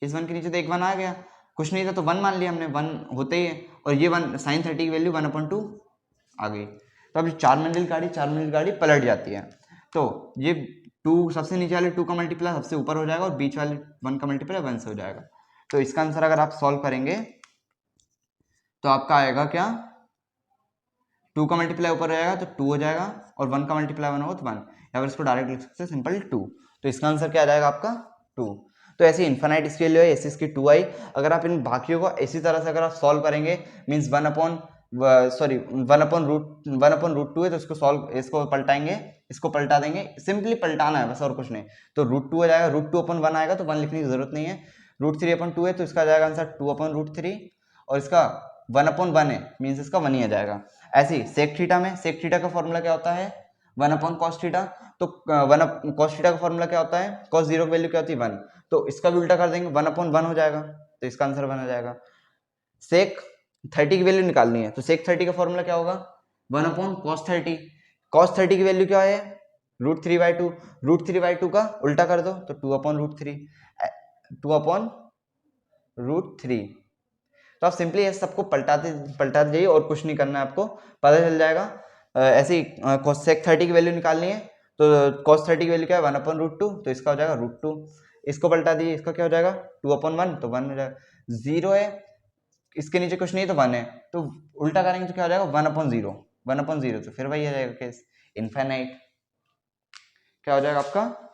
[SPEAKER 1] इस 1 के नीचे तो एक 1 आ गया, कुछ नहीं था तो 1 मान लिया हमने, 1 होते ही है। और ये 1 साइन 30 की वैल्यू 1/2 आ गई। तो अब 4 मंजिल गाड़ी पलट जाती है। तो ये 2 सबसे नीचे वाले 2 का मल्टीप्लाई सबसे ऊपर हो जाएगा और बीच वाले 1 का मल्टीप्लाई 1 से हो जाएगा। तो इसका आंसर अगर आप सॉल्व करेंगे तो आपका आएगा क्या? 2 का मल्टीप्लाई ऊपर रहेगा तो 2 हो जाएगा और 1 का मल्टीप्लाई 1 होगा तो 1, या फिर इसको डायरेक्ट लिख सकते हैं सिंपल 2। तो इसका आंसर क्या आ जाएगा आपका? 2। तो ऐसे इन्फानाइट इसकी वैल्यू है, ऐसी इसकी 2i। अगर आप इन बाकियों को इसी तरह से अगर आप सॉल्व करेंगे मीन्स 1 अपॉन रूट 2 है, तो इसको सॉल्व, इसको पलटाएंगे, इसको पलटा देंगे, सिंपली पलटाना है बस और कुछ नहीं। तो रूट 2 हो जाएगा, रूट 2 अपॉन 1 आएगा तो 1 लिखने की जरूरत नहीं है। रूट 3 अपॉन 2 है तो इसका आ जाएगा आंसर 2 अपॉन रूट 3, और इसका 1 अपॉन 1 है मीन्स इसका 1 ही आ जाएगा। ऐसे ही सेक थीटा में, सेक थीटा का फॉर्मूला क्या होता है 1 अपॉन कॉस थीटा। तो 1 कॉस थीटा का फॉर्मूला क्या होता है, कॉस 0 की वैल्यू क्या होती है 1, तो इसका भी उल्टा कर देंगे 1 अपॉन 1 हो जाएगा, तो इसका आंसर 1 आ जाएगा। सेक 30 की वैल्यू निकालनी है तो सेक 30 का फॉर्मूला क्या होगा 1 अपॉन कॉस 30। कॉस 30 की वैल्यू क्या है रूट 3/2, रूट 3/2 का उल्टा कर दो तो 2 अपॉन रूट 3, 2 अपॉन रूट 3। तो आप सिंपली ये सबको पलटाते जाइए और कुछ नहीं करना है, आपको पता चल जाएगा। ऐसे ही कोसेक 30 की वैल्यू निकालनी है तो cos 30 की वैल्यू क्या है 1 अपॉन रूट 2, तो इसका हो जाएगा रूट 2। इसको पलटा दीजिए, इसका क्या हो जाएगा 2 अपॉन 1, तो 1 हो जाएगा। 0 है, इसके नीचे कुछ नहीं तो 1 है, तो उल्टा करेंगे तो क्या हो जाएगा 1 अपॉन 0, 1 अपॉन 0, तो फिर वही आ जाएगा केस इनफाइनाइट। क्या हो जाएगा आपका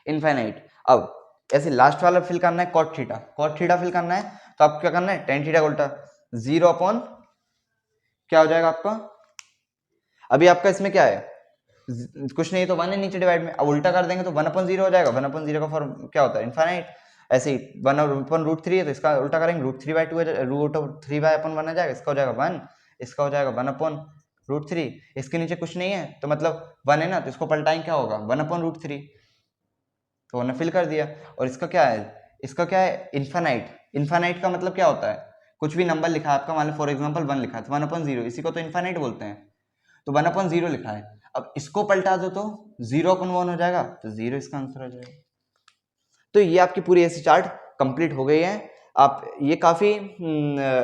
[SPEAKER 1] इनफाइनाइट। अब ऐसे लास्ट वाला फिल करना है cot theta, cot theta fill करना है तो आपको क्या करना है टेन थीटा का उल्टा 0 अपॉन क्या हो जाएगा आपका, अभी आपका इसमें क्या है कुछ नहीं तो 1 है नीचे डिवाइड में, अब उल्टा कर देंगे तो 1 अपॉन 0 हो जाएगा। 1 अपॉन 0 का फॉर्म क्या होता है इनफाइनाइट। ऐसे ही 1 अपॉन रूट 3 है तो इसका उल्टा करेंगे रूट 3/2 रूट 3/1 आ जाएगा, इसका हो जाएगा 1, इसका हो जाएगा 1 अपॉन रूट 3। इसके नीचे कुछ नहीं है तो मतलब 1 है ना, तो इसको पलटाएंगे क्या होगा 1 अपॉन रूट 3, तो हमने फिल कर दिया। और इसका क्या है, इसका क्या है इनफाइनाइट। इनफाइनाइट का मतलब क्या होता है कुछ भी नंबर लिखा है आपका, मान लो फॉर एग्जांपल 1 लिखा है तो 1 अपॉन 0, इसी को तो इनफाइनाइट बोलते हैं। तो 1 अपॉन 0 लिखा है, अब इसको पलटा दो तो 0 अपॉन 1 हो जाएगा, तो 0 इसका आंसर हो जाएगा। तो ये आपकी पूरी ऐसी चार्ट कंप्लीट हो गई है। आप ये काफ़ी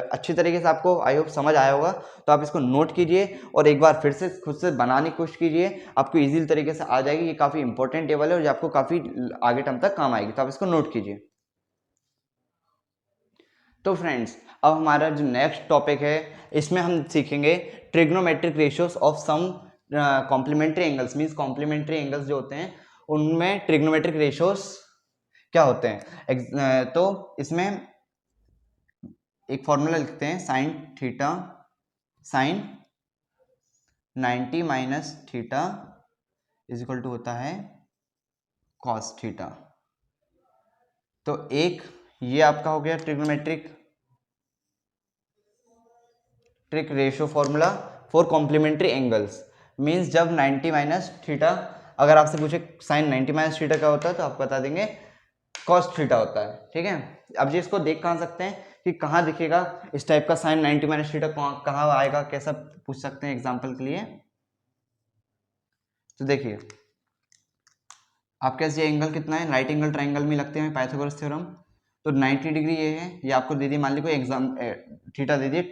[SPEAKER 1] अच्छी तरीके से आपको आई होप समझ आया होगा, तो आप इसको नोट कीजिए और एक बार फिर से खुद से बनाने की कोशिश कीजिए, आपको इजी तरीके से आ जाएगी। ये काफ़ी इंपॉर्टेंट टेबल है और ये आपको काफ़ी आगे टाइम तक काम आएगी, तो आप इसको नोट कीजिए। तो फ्रेंड्स अब हमारा जो नेक्स्ट टॉपिक है इसमें हम सीखेंगे trigonometric ratios of some complementary angles. Means complementary angles जो होते हैं उनमें ट्रिग्नोमेट्रिक रेशियोज क्या होते हैं। तो इसमें एक फॉर्मूला लिखते हैं sine theta sine 90 minus theta is equal to होता है कॉस थीटा। तो एक ये आपका हो गया trigonometric trick ratio formula for complementary angles. Means जब 90 माइनस थीटा, अगर आपसे पूछे साइन 90 माइनस थीटा क्या होता है तो आप बता देंगे कॉस थीटा होता है। ठीक है, अब जी इसको देख कहाँ सकते हैं कि कहाँ दिखेगा इस टाइप का साइन 90 माइनस थीटा कहाँ आएगा, कैसा पूछ सकते हैं एग्जाम्पल के लिए। तो देखिए आपके पास ये एंगल कितना है, राइट एंगल ट्राइंगल में लगते हैं पाइथागोरस थ्योरम। तो 90 डिग्री ये है, ये आपको दे दिया, मान ली कोई एग्जाम थीटा दे दिए,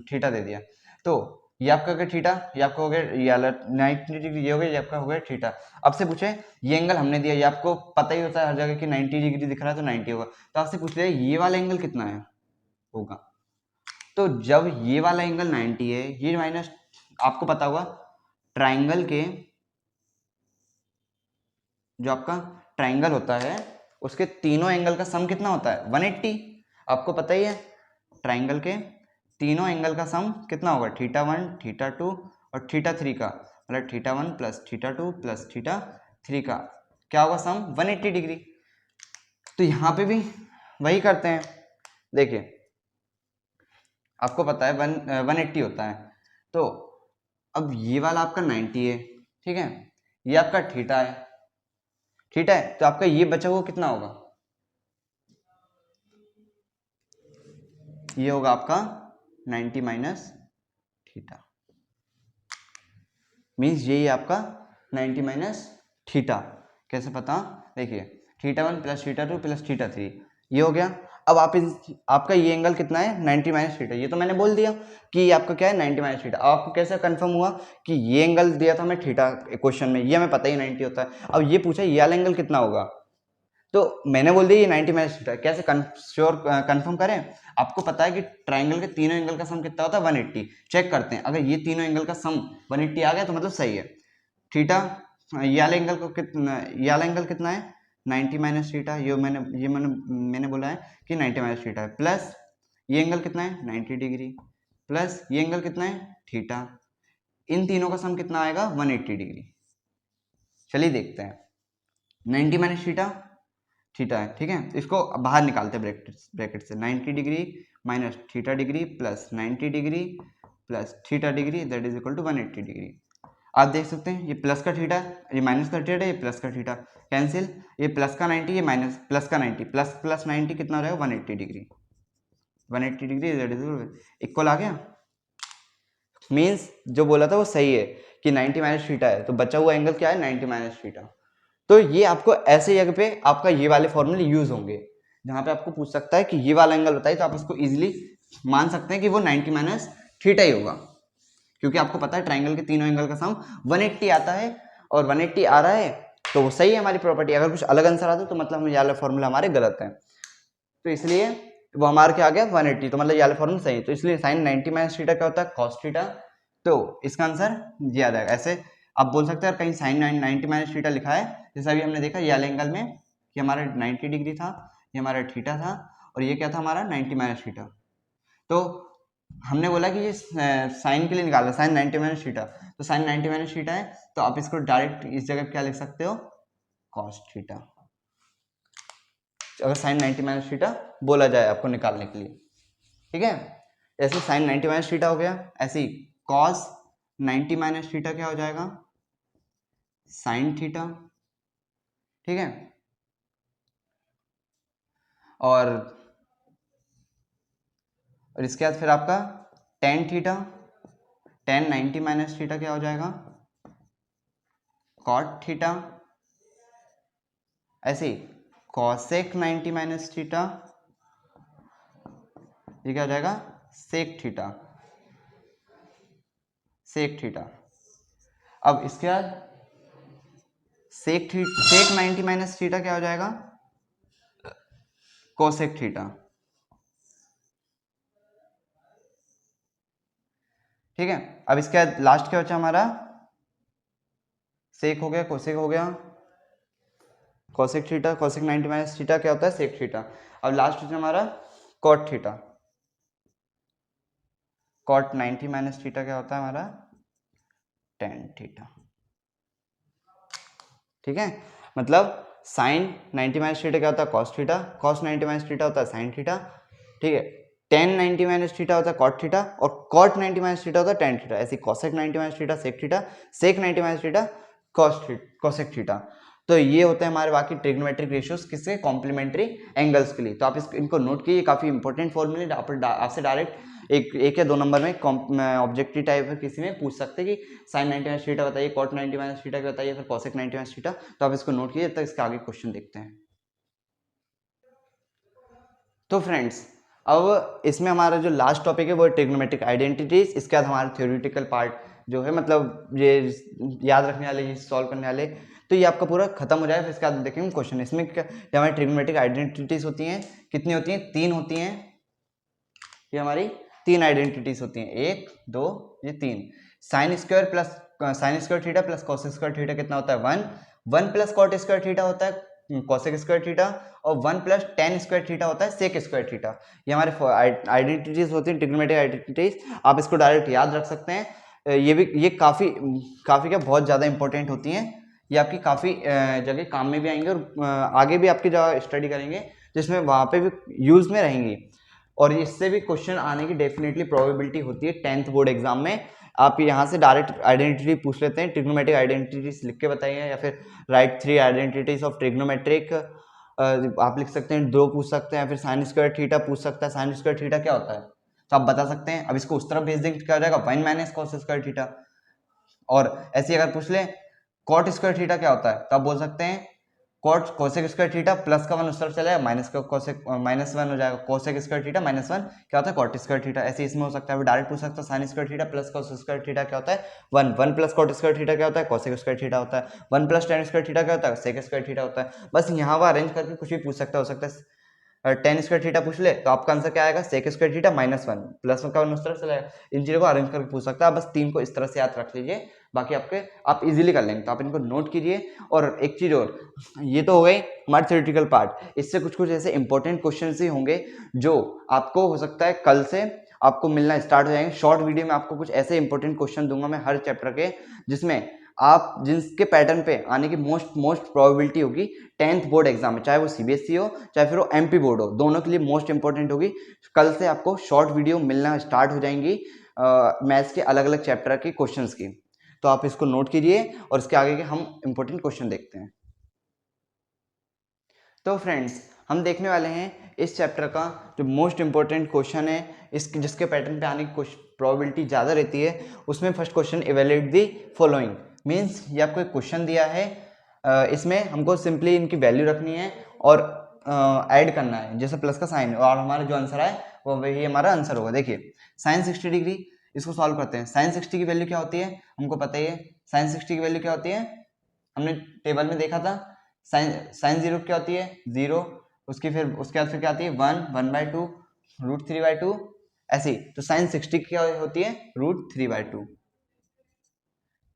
[SPEAKER 1] थीटा दे दिया, तो ये आपका हो गया थीटा, ये आपका हो गया ये 90 डिग्री, ये हो गया, ये आपका हो गया थीटा। अब से पूछे ये एंगल हमने दिया, ये आपको पता ही होता है हर जगह कि 90 डिग्री दिख रहा है तो 90 होगा, तो आपसे पूछ लिया ये वाला एंगल कितना है होगा। तो जब ये वाला एंगल 90 है, ये माइनस, आपको पता होगा ट्राइंगल के जो आपका ट्राइंगल होता है उसके तीनों एंगल का सम कितना होता है 180। आपको पता ही है ट्राइंगल के तीनों एंगल का सम कितना होगा थीटा 1 थीटा 2 और थीटा 3 का, मतलब theta 1 plus theta 2 plus theta 3 का क्या होगा सम 180 डिग्री। तो यहाँ पे भी वही करते हैं, देखिए आपको पता है 180 होता है, तो अब ये वाला आपका 90 है, ठीक है, ये आपका थीटा है, थीटा है, तो आपका ये बचा हुआ कितना होगा, ये होगा आपका 90 माइनस थीटा, मीन्स यही आपका 90 माइनस थीटा। कैसे पता, देखिए theta 1 plus theta 2 plus theta 3 ये हो गया। अब आप आपका ये एंगल कितना है 90 माइनस थीटा, ये तो मैंने बोल दिया कि ये आपका क्या है 90 माइनस थीटा। अब आपको कैसे कंफर्म हुआ कि ये एंगल दिया था हमें थीटा क्वेश्चन में, ये हमें पता ही 90 होता है। अब ये पूछा ये वाला एंगल कितना होगा, तो मैंने बोल दिया ये 90 माइनस थीटा। कैसे कंफर्म करें, आपको पता है कि ट्राइंगल के तीनों एंगल का सम कितना होता है 180। चेक करते हैं, अगर ये तीनों एंगल का सम 180 आ गया तो मतलब सही है। थीटा ये वाला एंगल को कितना, ये वाला एंगल कितना है 90 माइनस थीटा, मैंने बोला है कि 90 माइनस थीटा है, प्लस ये एंगल कितना है 90 डिग्री, प्लस ये एंगल कितना है थीटा, इन तीनों का सम कितना आएगा 180 डिग्री। चलिए देखते हैं, 90 माइनस थीटा थीटा है, ठीक है, इसको बाहर निकालते हैं ब्रैकेट से, 90 degree minus theta degree plus 90 degree plus theta degree that is equal to 180 degree. आप देख सकते हैं ये प्लस का थीटा, ये माइनस का थीटा, ये प्लस का थीटा, कैंसिल, ये प्लस का 90, ये माइनस प्लस का 90, प्लस प्लस 90 कितना हो जाएगा 180 degree, 180 degree that is equal आ गया। मीन्स जो बोला था वो सही है कि 90 माइनस थीटा है, तो बचा हुआ एंगल क्या है 90 माइनस थीटा। तो ये आपको ऐसे जगह पे आपका ये वाले फॉर्मूले यूज होंगे जहां पे आपको पूछ सकता है कि ये वाला एंगल बताइए, तो आप उसको इजीली मान सकते हैं कि वो 90 माइनस थीटा ही होगा, क्योंकि आपको पता है ट्राइंगल के तीनों एंगल का सम 180 आता है और 180 आ रहा है तो वो सही है हमारी प्रॉपर्टी। अगर कुछ अलग आंसर आता है तो मतलब ये वाला फॉर्मूला हमारे गलत है, तो इसलिए वो हमारे क्या आ गया 180, तो मतलब ये वाला फॉर्मूला सही है। तो इसलिए साइन 90 माइनस थीटा क्या होता है कॉस थीटा, तो इसका आंसर ये आ जाएगा। ऐसे आप बोल सकते हैं कहीं साइन 90 माइनस थीटा लिखा है, जैसा अभी हमने देखा ये वाले एंगल में कि हमारा 90 डिग्री था, ये हमारा थीटा था और ये क्या था हमारा 90 माइनस थीटा। तो हमने बोला कि ये साइन के लिए निकाला साइन 90 माइनस थीटा, तो साइन 90 माइनस थीटा है तो आप इसको डायरेक्ट इस जगह क्या लिख सकते हो कॉस थीटा, अगर साइन 90 माइनस थीटा बोला जाए आपको निकालने के लिए, ठीक है। ऐसे साइन 90 माइनस थीटा हो गया, ऐसे ही कॉस 90 माइनस थीटा क्या हो जाएगा साइन थीटा, ठीक है। और इसके बाद फिर आपका tan theta, ten 90 minus theta क्या हो जाएगा कॉट थीटा, ऐसे ही कॉसेक 90 माइनस थीटा ये क्या हो जाएगा सेक थीटा, सेक थीटा। अब इसके बाद सेक 90 माइनस थीटा क्या हो जाएगा कोसेक थीटा, ठीक है। अब इसके बाद लास्ट क्या बचा हमारा सेक हो गया कोसेक हो गया, cosec theta, cosec 90 minus theta क्या होता है सेक थीटा। अब लास्ट बचा हमारा cot theta, cot 90 minus theta क्या होता है हमारा टेन थीटा, ठीक है। मतलब साइन 90 माइनस थीटा क्या होता है cos theta, cos 90 minus theta होता है साइन थीटा, ठीक है। टेन 90 माइनस थीटा होता है कॉट थीटा और कॉट 90 माइनस थीटा होता है टेन थीटा, ऐसे cosec 90 minus theta sec theta, sec 90 minus theta cosec theta. तो ये होते हैं हमारे बाकी ट्रिग्नोमेट्रिक रेशियोज किसके कॉम्प्लीमेंट्री एंगल्स के लिए। तो आप इनको नोट कीजिए, काफी इंपॉर्टेंट फॉर्मूले आपसे डायरेक्ट एक या दो नंबर में ऑब्जेक्टिव टाइप किसी में पूछ सकते हैं कि साइन 90 माइनस थीटा बताइए, कॉट 90 माइनस थीटा बताइए, फिर कॉसेक 90 माइनस थीटा। तो आप इसको नोट कीजिए, तब इसके आगे क्वेश्चन देखते हैं। तो फ्रेंड्स अब इसमें हमारा जो लास्ट टॉपिक है वो ट्रिग्नोमेट्रिक आइडेंटिटीज, इसके बाद हमारा थ्योरेटिकल पार्ट जो है मतलब ये याद रखने वाले ये सॉल्व करने वाले, तो ये आपका पूरा खत्म हो जाए। फिर इसके बाद देखेंगे क्वेश्चन। इसमें क्या हमारी ट्रिग्नोमेट्रिक आइडेंटिटीज होती हैं, कितनी होती हैं तीन होती हैं, ये हमारी तीन आइडेंटिटीज होती हैं, एक दो ये तीन। Sine square plus sine square theta plus cos square theta कितना होता है one, one plus cot square theta होता है कॉसेक स्क्वायर थीटा और one plus tan square theta होता है सेक स्क्वायर थीटा। ये हमारे आइडेंटिटीज होती हैं ट्रिग्नोमेट्रिक आइडेंटिटीज, आप इसको डायरेक्ट याद रख सकते हैं। ये काफ़ी क्या बहुत ज़्यादा इंपॉर्टेंट होती हैं, ये आपकी काफ़ी जगह काम में भी आएंगे और आगे भी आपकी जगह स्टडी करेंगे जिसमें वहाँ पे भी यूज़ में रहेंगी, और इससे भी क्वेश्चन आने की डेफिनेटली प्रोबेबिलिटी होती है 10th बोर्ड एग्जाम में। आप यहाँ से डायरेक्ट आइडेंटिटी पूछ लेते हैं, ट्रिग्नोमेट्रिक आइडेंटिटीज लिख के बताइए, या फिर right three identities of trigonometric आप लिख सकते हैं, दो पूछ सकते हैं, फिर साइन स्क्वायर थीटा पूछ सकता है, साइन स्क्वायर थीटा क्या होता है तो आप बता सकते हैं। अब इसको उस तरफ भेज देंगे क्या हो जाएगा one minus cos square theta, और ऐसे अगर पूछ ले कॉट स्क्वायर थीटा क्या होता है तो आप बोल सकते हैं cot cosec square theta plus का वन उस तरफ चला जाएगा माइनस का कोसेक माइनस वन हो जाएगा, cosec square theta minus one क्या होता है कॉट स्क्वायर थीटा। ऐसे इसमें हो सकता है डायरेक्ट पूछ सकता है sine square theta plus cos square theta क्या होता है one, one plus cot square theta क्या होता है कोसेक स्क्वायर थीटा होता है, one plus tan square theta क्या होता है सेक स्क्वायर थीटा होता है। बस यहाँ वहाँ अरेंज करके कुछ भी पूछ सकता हो सकता है टेन स्क्वायर थीटा पूछ ले तो आपका आंसर क्या आएगा, sec square theta -1 plus one का वन उस तरह से चलेगा। इन चीज़ों को अरेंज करके पूछ सकता है, बस तीन को इस तरह से याद रख लीजिए, बाकी आप इजीली कर लेंगे। तो आप इनको नोट कीजिए। और एक चीज़ और, ये तो हो गई हमारे थ्योरेटिकल पार्ट, इससे कुछ कुछ ऐसे इंपॉर्टेंट क्वेश्चन ही होंगे जो आपको हो सकता है कल से आपको मिलना स्टार्ट हो जाएंगे। शॉर्ट वीडियो में आपको कुछ ऐसे इंपॉर्टेंट क्वेश्चन दूंगा मैं हर चैप्टर के, जिसमें आप जिसके पैटर्न पे आने की मोस्ट प्रोबेबिलिटी होगी 10th बोर्ड एग्जाम में, चाहे वो सीबीएसई हो चाहे फिर वो एमपी बोर्ड हो, दोनों के लिए मोस्ट इंपॉर्टेंट होगी। कल से आपको शॉर्ट वीडियो मिलना स्टार्ट हो जाएंगी मैथ्स के अलग अलग चैप्टर के क्वेश्चंस की। तो आप इसको नोट कीजिए और इसके आगे के हम इंपॉर्टेंट क्वेश्चन देखते हैं। तो फ्रेंड्स, हम देखने वाले हैं इस चैप्टर का जो मोस्ट इंपॉर्टेंट क्वेश्चन है, इसके जिसके पैटर्न पे आने की प्रोबेबिलिटी ज़्यादा रहती है, उसमें first question evaluate the following. Means ये आपको एक क्वेश्चन दिया है, इसमें हमको सिंपली इनकी वैल्यू रखनी है और ऐड करना है, जैसे प्लस का साइन, और हमारा जो आंसर है वो वही हमारा आंसर होगा। देखिए साइन 60 डिग्री, इसको सॉल्व करते हैं। साइन 60 की वैल्यू क्या होती है हमको पता ही है। साइन 60 की वैल्यू क्या होती है, हमने टेबल में देखा था। साइन 0 क्या होती है, 0। उसके बाद फिर क्या आती है 1, 1/2, √3/2 ऐसी। तो साइन 60 की क्या होती है, √3/2।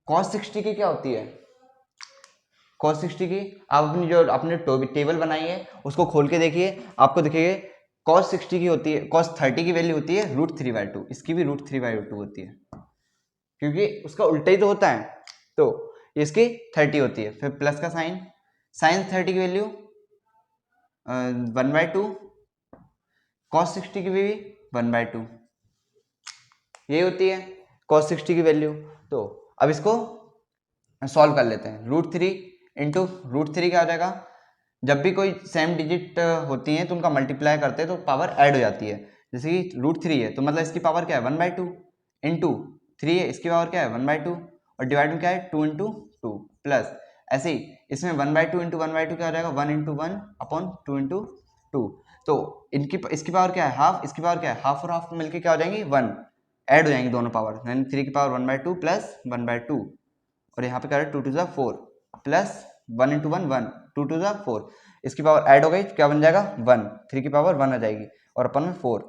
[SPEAKER 1] cos 60 की क्या होती है, cos 60 की आप अपनी जो आपने टेबल बनाई है उसको खोल के देखिए, आपको दिखेगा cos 60 की होती है, cos 30 की वैल्यू होती है √3/2, इसकी भी √3/2 होती है, क्योंकि उसका उल्टा ही तो होता है। तो इसकी 30 होती है। फिर प्लस का साइन, साइन 30 की वैल्यू 1/2, cos 60 की भी 1/2 यही होती है cos 60 की वैल्यू। तो अब इसको सॉल्व कर लेते हैं। √3 इंटू √3 क्या हो जाएगा, जब भी कोई सेम डिजिट होती है तो उनका मल्टीप्लाई करते हैं तो पावर ऐड हो जाती है। जैसे कि √3 है तो मतलब इसकी पावर क्या है 1/2, इंटू 3 है इसकी पावर क्या है 1/2, और डिवाइड में क्या है 2 × 2 प्लस ऐसे ही इसमें 1/2 इंटू 1/2 क्या हो जाएगा 1 × 1 अपॉन 2 × 2। तो इसकी पावर क्या है हाफ, इसकी पावर क्या है हाफ, और हाफ मिलके क्या हो जाएंगी 1, ऐड हो जाएंगी दोनों पावर, यानी 3 की पावर 1/2 प्लस 1/2, और यहाँ पे क्या है 2 × 2 4 प्लस 1 × 1 1, 2 × 2 4, इसकी पावर ऐड हो गई क्या बन जाएगा 1, 3 की पावर 1 आ जाएगी, और अपन में 4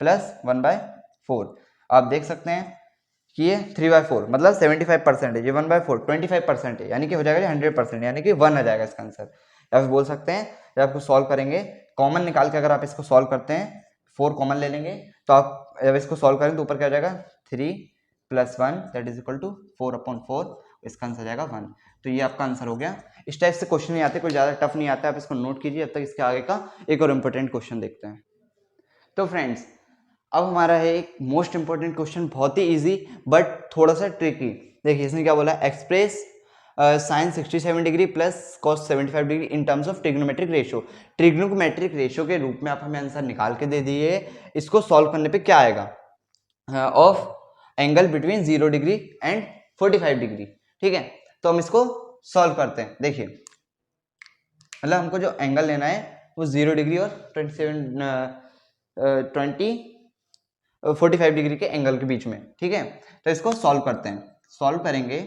[SPEAKER 1] प्लस 1/4। आप देख सकते हैं कि ये 3/4 मतलब 75% है, ये 1/4 25% है, यानी कि हो जाएगा 100%, यानी कि 1 आ जाएगा इसका आंसर। या फिर बोल सकते हैं जब आपको सॉल्व करेंगे कॉमन निकाल के, अगर आप इसको सॉल्व करते हैं 4 कॉमन ले लेंगे तो आप जब इसको सॉल्व करेंगे तो ऊपर क्या हो जाएगा 3 + 1 दैट इज इक्वल टू 4/4, इसका आंसर आ जाएगा 1। तो ये आपका आंसर हो गया। इस टाइप से क्वेश्चन नहीं आते, कोई ज़्यादा टफ नहीं आता, आप इसको नोट कीजिए। अब तक इसके आगे का एक और इम्पोर्टेंट क्वेश्चन देखते हैं। तो फ्रेंड्स, अब हमारा है एक मोस्ट इंपॉर्टेंट क्वेश्चन, बहुत ही इजी बट थोड़ा सा ट्रिकी। देखिए इसने क्या बोला, express sine 67 degree plus cos 75 degree in terms of trigonometric ratio. Trigonometric ratio के रूप में आप हमें आंसर निकाल के दे दिए, इसको सॉल्व करने पे क्या आएगा of angle between 0 degree and 45 degree. ठीक है, तो हम इसको सॉल्व करते हैं। देखिए मतलब हमको जो एंगल लेना है वो 0 डिग्री और 45 डिग्री के एंगल के बीच में। ठीक है, तो इसको सॉल्व करते हैं। सॉल्व करेंगे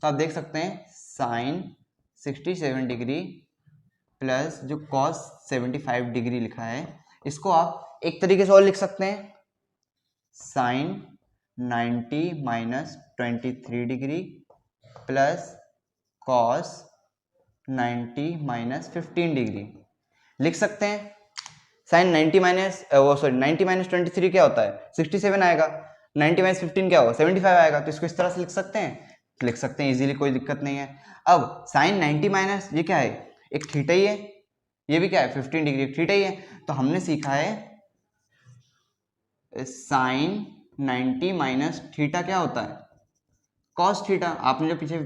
[SPEAKER 1] तो आप देख सकते हैं साइन 67 डिग्री प्लस जो cos 75 डिग्री लिखा है, इसको आप एक तरीके से और लिख सकते हैं, sine 90 - 23 degree plus cos 90 - 15 degree लिख सकते हैं। साइन 90 - 23 क्या होता है 67 आएगा, 90 - 15 क्या होगा 75 आएगा, तो इसको इस तरह से लिख सकते हैं, लिख सकते हैं इजीली, कोई दिक्कत नहीं है। अब साइन 90 माइनस ये क्या है, एक थीटा ही है, ये भी क्या है 15 डिग्री थीटा ही है। तो हमने सीखा है साइन 90 - थीटा क्या होता है कॉस थीटा। आपने जो पीछे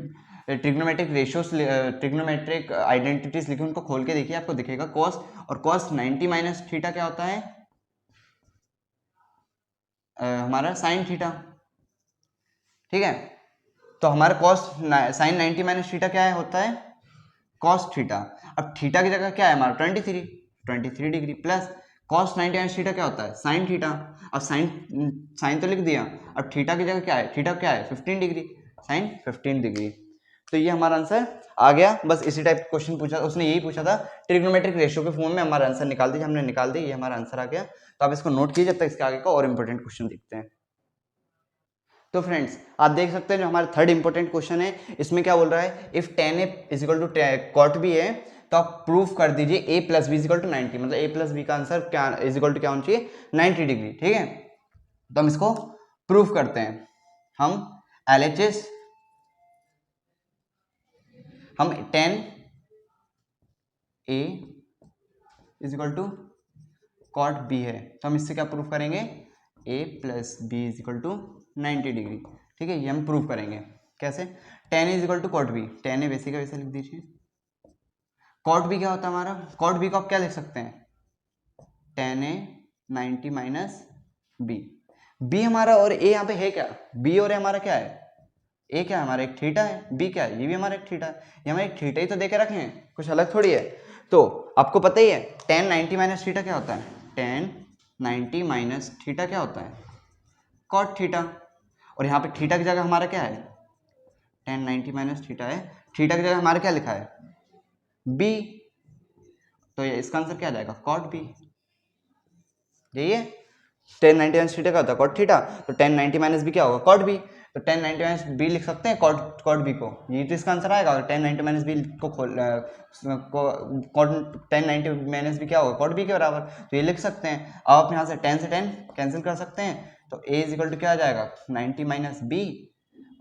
[SPEAKER 1] ट्रिग्नोमेट्रिक रेशियोस ट्रिग्नोमेट्रिक आइडेंटिटीज लिखी उनको खोल के देखिए, आपको दिखेगा कॉस, और cos 90 - थीटा क्या होता है हमारा साइन थीटा। ठीक है, तो हमारा cos साइन 90 - थीटा क्या है होता है cos थीटा। अब थीटा की जगह क्या है हमारा 23 डिग्री प्लस cos 90 - थीटा क्या होता है साइन थीटा। अब साइन तो लिख दिया, अब थीटा की जगह क्या है, थीटा क्या है 15 डिग्री, साइन 15 डिग्री। तो ये हमारा आंसर आ गया। बस इसी टाइप का क्वेश्चन पूछा, उसने यही पूछा था ट्रिग्नोमेट्रिक रेशियो के फॉर्म में हमारा आंसर निकाल दीजिए, हमने निकाल दी, ये हमारा आंसर आ गया। तो आप इसको नोट कीजिए, जब तक इसके आगे का और इंपॉर्टेंट क्वेश्चन देखते हैं। तो फ्रेंड्स आप देख सकते हैं जो हमारा थर्ड इंपॉर्टेंट क्वेश्चन है, इसमें क्या बोल रहा है, if tan a is equal to cot b है तो आप प्रूफ कर दीजिए a plus B is equal to 90, मतलब a प्लस बी का आंसर क्या इजिकल टू क्या होना चाहिए, 90 डिग्री। ठीक है, तो हम इसको प्रूफ करते हैं। हम LHS, हम tan a is equal to cot b है, तो हम इससे क्या प्रूफ करेंगे, a plus B is equal to 90 degree. ठीक है, ये हम प्रूव करेंगे। कैसे, tan is equal to cot B, tan A वैसे का वैसे लिख दीजिए। कॉट बी क्या होता है हमारा, कॉट बी को आप क्या लिख सकते हैं, tan ए 90 माइनस बी। बी हमारा और ए यहाँ पे है क्या, बी और ए हमारा क्या है, ए क्या है हमारा एक थीटा है, बी क्या है, ये भी हमारा एक थीटा है, ये हमारे एक थीटा ही तो देके रखे हैं, कुछ अलग थोड़ी है। तो आपको पता ही है tan 90 माइनस थीटा क्या होता है, tan 90 माइनस थीटा क्या होता है, कॉट थीटा। और यहाँ पे थीटा की जगह हमारा क्या है, tan 90 माइनस थीटा है, थीटा की जगह हमारा क्या लिखा है, b, तो ये इसका आंसर क्या आ जाएगा, cot b। यही है, tan 90 माइनस थीटा क्या होता है, cot थीटा, तो tan 90 माइनस b क्या होगा, cot b। तो tan 90 माइनस b लिख सकते हैं cot b को, ये तो इसका आंसर आएगा। tan 90 माइनस b को tan 90 माइनस b क्या होगा, cot b के बराबर, तो ये लिख सकते हैं। अब आप यहाँ से tan कैंसिल कर सकते हैं, तो a इजिकल टू क्या आ जाएगा, 90 माइनस बी,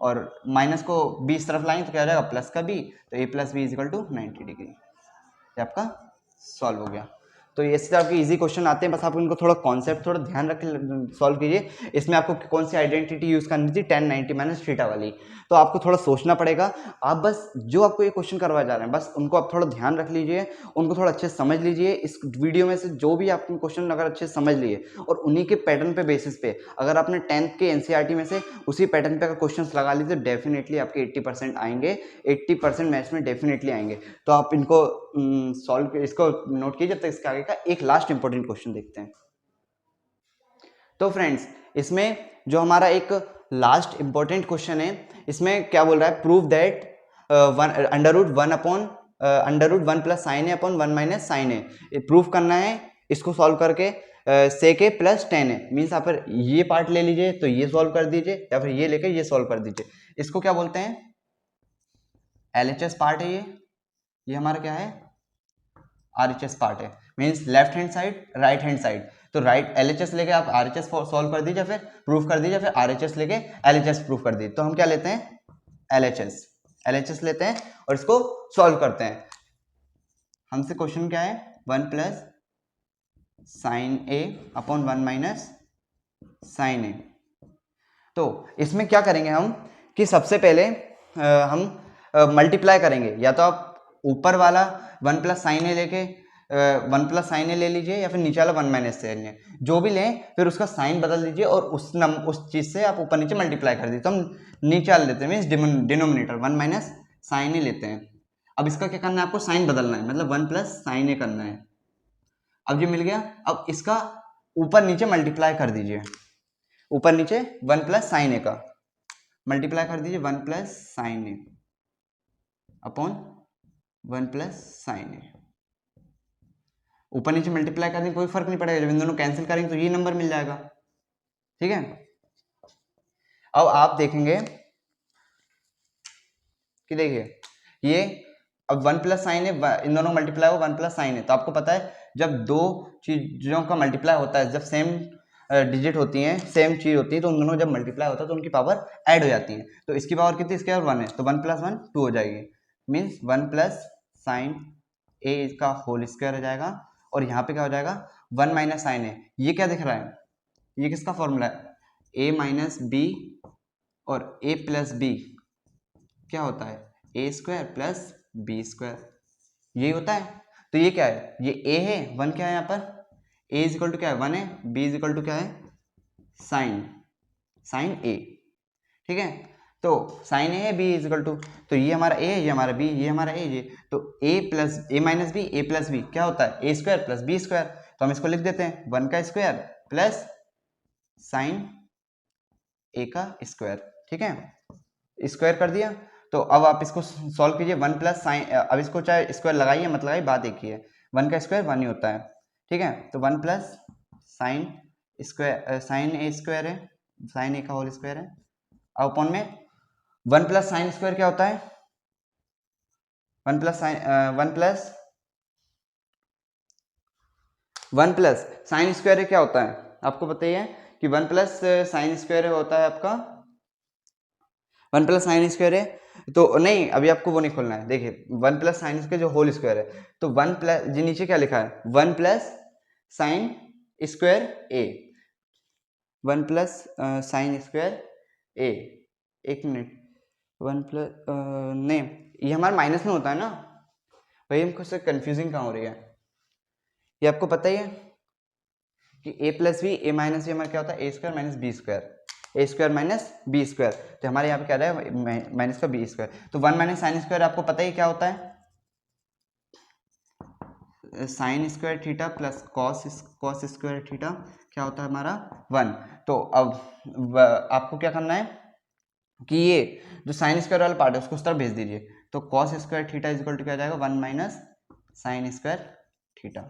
[SPEAKER 1] और माइनस को b इस तरफ लाएंगे तो क्या आ जाएगा, प्लस का b, तो a plus B is equal to 90 degree. ये आपका सॉल्व हो गया। तो ये इससे आपके इजी क्वेश्चन आते हैं, बस आप इनको थोड़ा कॉन्सेप्ट थोड़ा ध्यान रख के सॉल्व कीजिए। इसमें आपको कौन सी आइडेंटिटी यूज़ करनी थी, tan 90 माइनस थीटा वाली, तो आपको थोड़ा सोचना पड़ेगा। आप बस जो आपको ये क्वेश्चन करवाए जा रहे हैं बस उनको आप थोड़ा ध्यान रख लीजिए, उनको थोड़ा अच्छे से समझ लीजिए। इस वीडियो में से जो भी आपने क्वेश्चन अगर अच्छे से समझ लिए और उन्हीं के पैटर्न पे बेसिस पे अगर आपने 10th के NCERT में से उसी पैटर्न पे अगर क्वेश्चन लगा लीजिए तो डेफिनेटली आपके 80% आएंगे, 80% मैथ्स में डेफिनेटली आएंगे। तो आप इनको सॉल्व इसको नोट कीजिए, जब तक इसके आगे का एक लास्ट इंपॉर्टेंट क्वेश्चन देखते हैं। तो फ्रेंड्स इसमें जो हमारा एक लास्ट इंपॉर्टेंट क्वेश्चन है, इसमें क्या बोल रहा है, prove that under root one plus sine A upon 1 minus sine A. Proof करना है, इसको सॉल्व करके sec A plus tan A, means आप ये पार्ट ले लीजिए तो ये सॉल्व कर दीजिए, या फिर ये लेके ये सॉल्व कर दीजिए। इसको क्या बोलते हैं, LHS पार्ट है ये हमारा क्या है, RHS पार्ट है, means left hand side right hand side. तो राइट LHS लेके आप RHS सॉल्व कर दीजिए, फिर प्रूफ कर दीजिए, फिर RHS लेके LHS प्रूफ कर दीजिए। तो हम क्या लेते हैं, LHS लेते हैं और इसको सॉल्व करते हैं। हमसे क्वेश्चन क्या है, 1 plus sine A upon 1 minus sine ए। तो इसमें क्या करेंगे हम कि सबसे पहले हम मल्टीप्लाई करेंगे, या तो आप ऊपर वाला 1 प्लस साइन ए लेके 1 प्लस साइन ए ले लीजिए, या फिर नीचे वाला 1 माइनस साइन ए, जो भी लें फिर उसका साइन बदल दीजिए और उस चीज से आप ऊपर नीचे मल्टीप्लाई कर दीजिए। तो हम नीचे वाला लेते हैं, मीन्स डिनोमिनेटर 1 माइनस साइन ए लेते हैं। अब इसका क्या करना है, आपको साइन बदलना है, मतलब 1 प्लस साइन ए करना है। अब ये मिल गया, अब इसका ऊपर नीचे मल्टीप्लाई कर दीजिए, ऊपर नीचे 1 प्लस साइन ए का मल्टीप्लाई कर दीजिए, 1 plus sine A upon 1 plus sine ए। ऊपर नीचे मल्टीप्लाई करने कोई फर्क नहीं पड़ेगा, जब इन दोनों कैंसिल करेंगे तो ये नंबर मिल जाएगा। ठीक है, अब आप देखेंगे कि देखिए ये अब 1 प्लस साइन ए, इन दोनों मल्टीप्लाई हो 1 प्लस साइन ए, तो आपको पता है जब दो चीजों का मल्टीप्लाई होता है, जब सेम डिजिट होती हैं, सेम चीज होती है, तो उन दोनों जब मल्टीप्लाई होता है तो उनकी पावर ऐड हो जाती है। तो इसकी पावर कितनी, इसके पावर 1 है, तो 1 प्लस 1 2 हो जाएगी, मीन्स 1 प्लस साइन ए इसका होल स्क्वायर हो जाएगा। और यहाँ पे क्या हो जाएगा, 1 माइनस साइन ए, ये क्या दिख रहा है, ये किसका फॉर्मूला है, ए माइनस बी और ए प्लस बी क्या होता है, A square plus B square, यही होता है। तो ये क्या है, ये ए है, 1 क्या है यहाँ पर, ए इज इक्वल टू क्या है 1 है, बी इज इक्वल टू क्या है साइन ए। ठीक है, तो साइन ए है, बी इज इक्वल टू, तो ये हमारा ए है, ये हमारा बी, ये हमारा ए, ये तो ए प्लस ए माइनस बी, ए प्लस बी क्या होता है, A square plus B square. तो हम इसको लिख देते हैं 1 का स्क्वायर प्लस साइन ए का स्क्वायर। ठीक है, स्क्वायर कर दिया तो अब आप इसको सॉल्व कीजिए, 1 प्लस साइन, अब इसको चाहे स्क्वायर लगाइए मत लगाइए, बात एक ही है, 1 का स्क्वायर 1 ही होता है, ठीक है। तो 1 प्लस साइन स्क्वायर, साइन ए स्क्वायर है, साइन ए का होल स्क्वायर है, अब अपॉन में 1 प्लस साइन स्क्वायर क्या होता है, 1 plus sign 1 plus sine square क्या होता है, आपको पता ही है कि 1 प्लस साइन स्क्वायर होता है आपका 1 प्लस साइन स्क्वायर है, तो नहीं अभी आपको वो नहीं खोलना है, देखिए 1 प्लस साइन स्क्वायर जो होल स्क्वायर है, तो 1 प्लस जी नीचे क्या लिखा है 1 प्लस साइन स्क्वायर ए, 1 प्लस साइन स्क्वायर ए, एक मिनट 1 प्लस नहीं ये हमारा माइनस में होता है ना भाई, हमको से कंफ्यूजिंग कहाँ हो रही है, ये आपको पता ही है कि a plus B A minus B हमारा क्या होता है A square minus B square, A square minus B square, तो हमारे यहाँ पे क्या रहा है माइनस का बी स्क्वायर, तो 1 माइनस साइन स्क्वायर आपको पता ही क्या होता है sine square theta plus cos square theta क्या होता है हमारा 1। तो अब आपको क्या करना है कि ये जो साइन स्क्वायर वाला पार्ट है उसको उस तरफ भेज दीजिए, तो cos square theta is equal to क्या आ जाएगा 1 माइनस साइन स्क्वायर थीटा,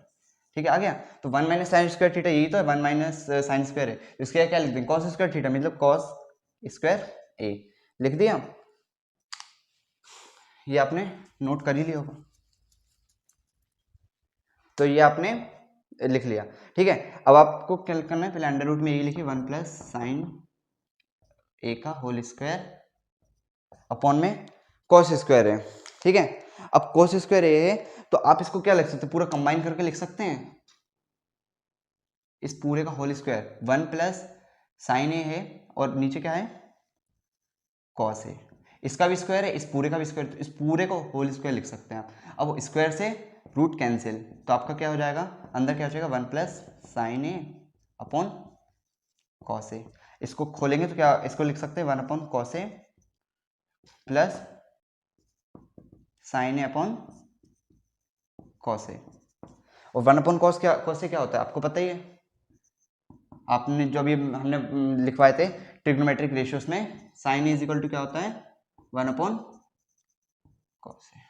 [SPEAKER 1] ठीक है आ गया। तो 1 माइनस साइन स्क्वायर थीटा यही तो है, 1 माइनस साइन स्क्वायर है, इसके क्या लिख दें कॉस स्क्वायर थीटा, मतलब कॉस स्क्वायर ए लिख दिया, ये आपने नोट कर ही लिया होगा, तो ये आपने लिख लिया, ठीक है। अब आपको क्या करना है, पहले अंडर रूट में ये लिखिए 1 प्लस साइन ए का होल स्क्वायर अपॉन में कॉस स्क्वायर है, ठीक है। अब कॉस स्क्वायर ए है तो आप इसको क्या लिख सकते हैं, पूरा कंबाइन करके लिख सकते हैं, इस पूरे का होल स्क्वायर 1 प्लस साइन ए है और नीचे क्या है कॉस है, इसका भी स्क्वायर है इस पूरे का भी स्क्वायर, तो इस पूरे को होल स्क्वायर लिख सकते हैं आप। अब स्क्वायर से रूट कैंसिल, तो आपका क्या हो जाएगा अंदर क्या हो जाएगा 1 plus sine A upon cos ए, इसको खोलेंगे तो क्या इसको लिख सकते हैं 1 upon cos A plus sine A upon cos ए, और 1 अपॉन कॉस ए क्या होता है आपको पता ही है, आपने जो अभी हमने लिखवाए थे ट्रिग्नोमेट्रिक रेशियोज में, sine A is equal to क्या होता है 1 upon cos A,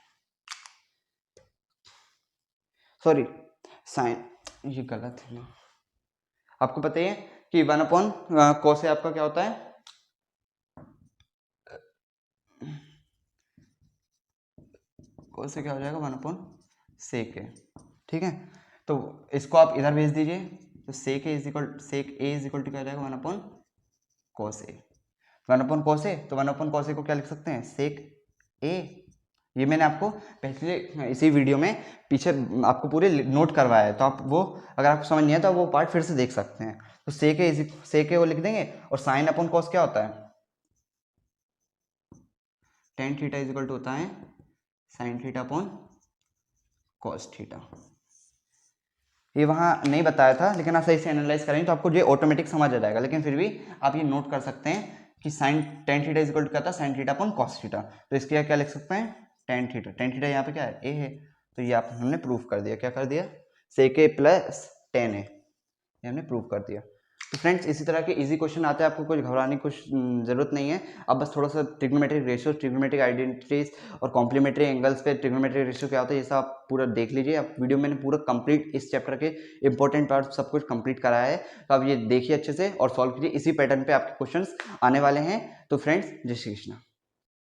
[SPEAKER 1] sorry sine ये गलत है ना, आपको पता ही है कि 1 अपॉन कॉस ए आपका क्या होता है कॉस ए क्या हो जाएगा 1 अपॉन सेक ए, ठीक है। तो इसको आप इधर भेज दीजिए, तो सेक ए इज इक्वल टू क्या हो जाएगा 1 अपॉन कॉस ए, 1 अपॉन कॉस ए, तो 1 अपॉन कॉस ए को क्या लिख सकते हैं सेक ए, ये मैंने आपको पहले इसी वीडियो में पीछे आपको पूरे नोट करवाया है, तो आप वो अगर आपको समझ नहीं है तो वो पार्ट फिर से देख सकते हैं। तो सेक ए वो लिख देंगे, और साइन अपॉन कॉस क्या होता है tan theta is equal to होता है sine theta upon cos theta, ये वहाँ नहीं बताया था लेकिन आप सही से एनालाइज करेंगे तो आपको ये ऑटोमेटिक समझ आ जाएगा, लेकिन फिर भी आप ये नोट कर सकते हैं कि sine tan theta is equal to क्या था sine theta upon cos theta, तो इसके क्या लिख सकते हैं टेन थीटा यहाँ पे क्या है ए है, तो ये आप हमने प्रूफ कर दिया, क्या कर दिया सेक ए प्लस टेन ए, ये हमने प्रूव कर दिया। तो फ्रेंड्स इसी तरह के इजी क्वेश्चन आते हैं, आपको कुछ घबराने की कुछ जरूरत नहीं है, अब बस थोड़ा सा ट्रिग्नोमेट्रिक रेशियो, ट्रिग्नोमेट्रिक आइडेंटिटीज और कॉम्प्लीमेंट्री एंगल्स पे ट्रिग्नोमेट्रिक रेशियो क्या होता है ये सब आप पूरा देख लीजिए। अब वीडियो मैंने पूरा कंप्लीट इस चैप्टर के इंपॉर्टेंट पार्ट सब कुछ कंप्लीट कराया है, तो अब ये देखिए अच्छे से और सॉल्व कीजिए, इसी पैटर्न पे आपके क्वेश्चन आने वाले हैं। तो फ्रेंड्स जय श्री कृष्ण।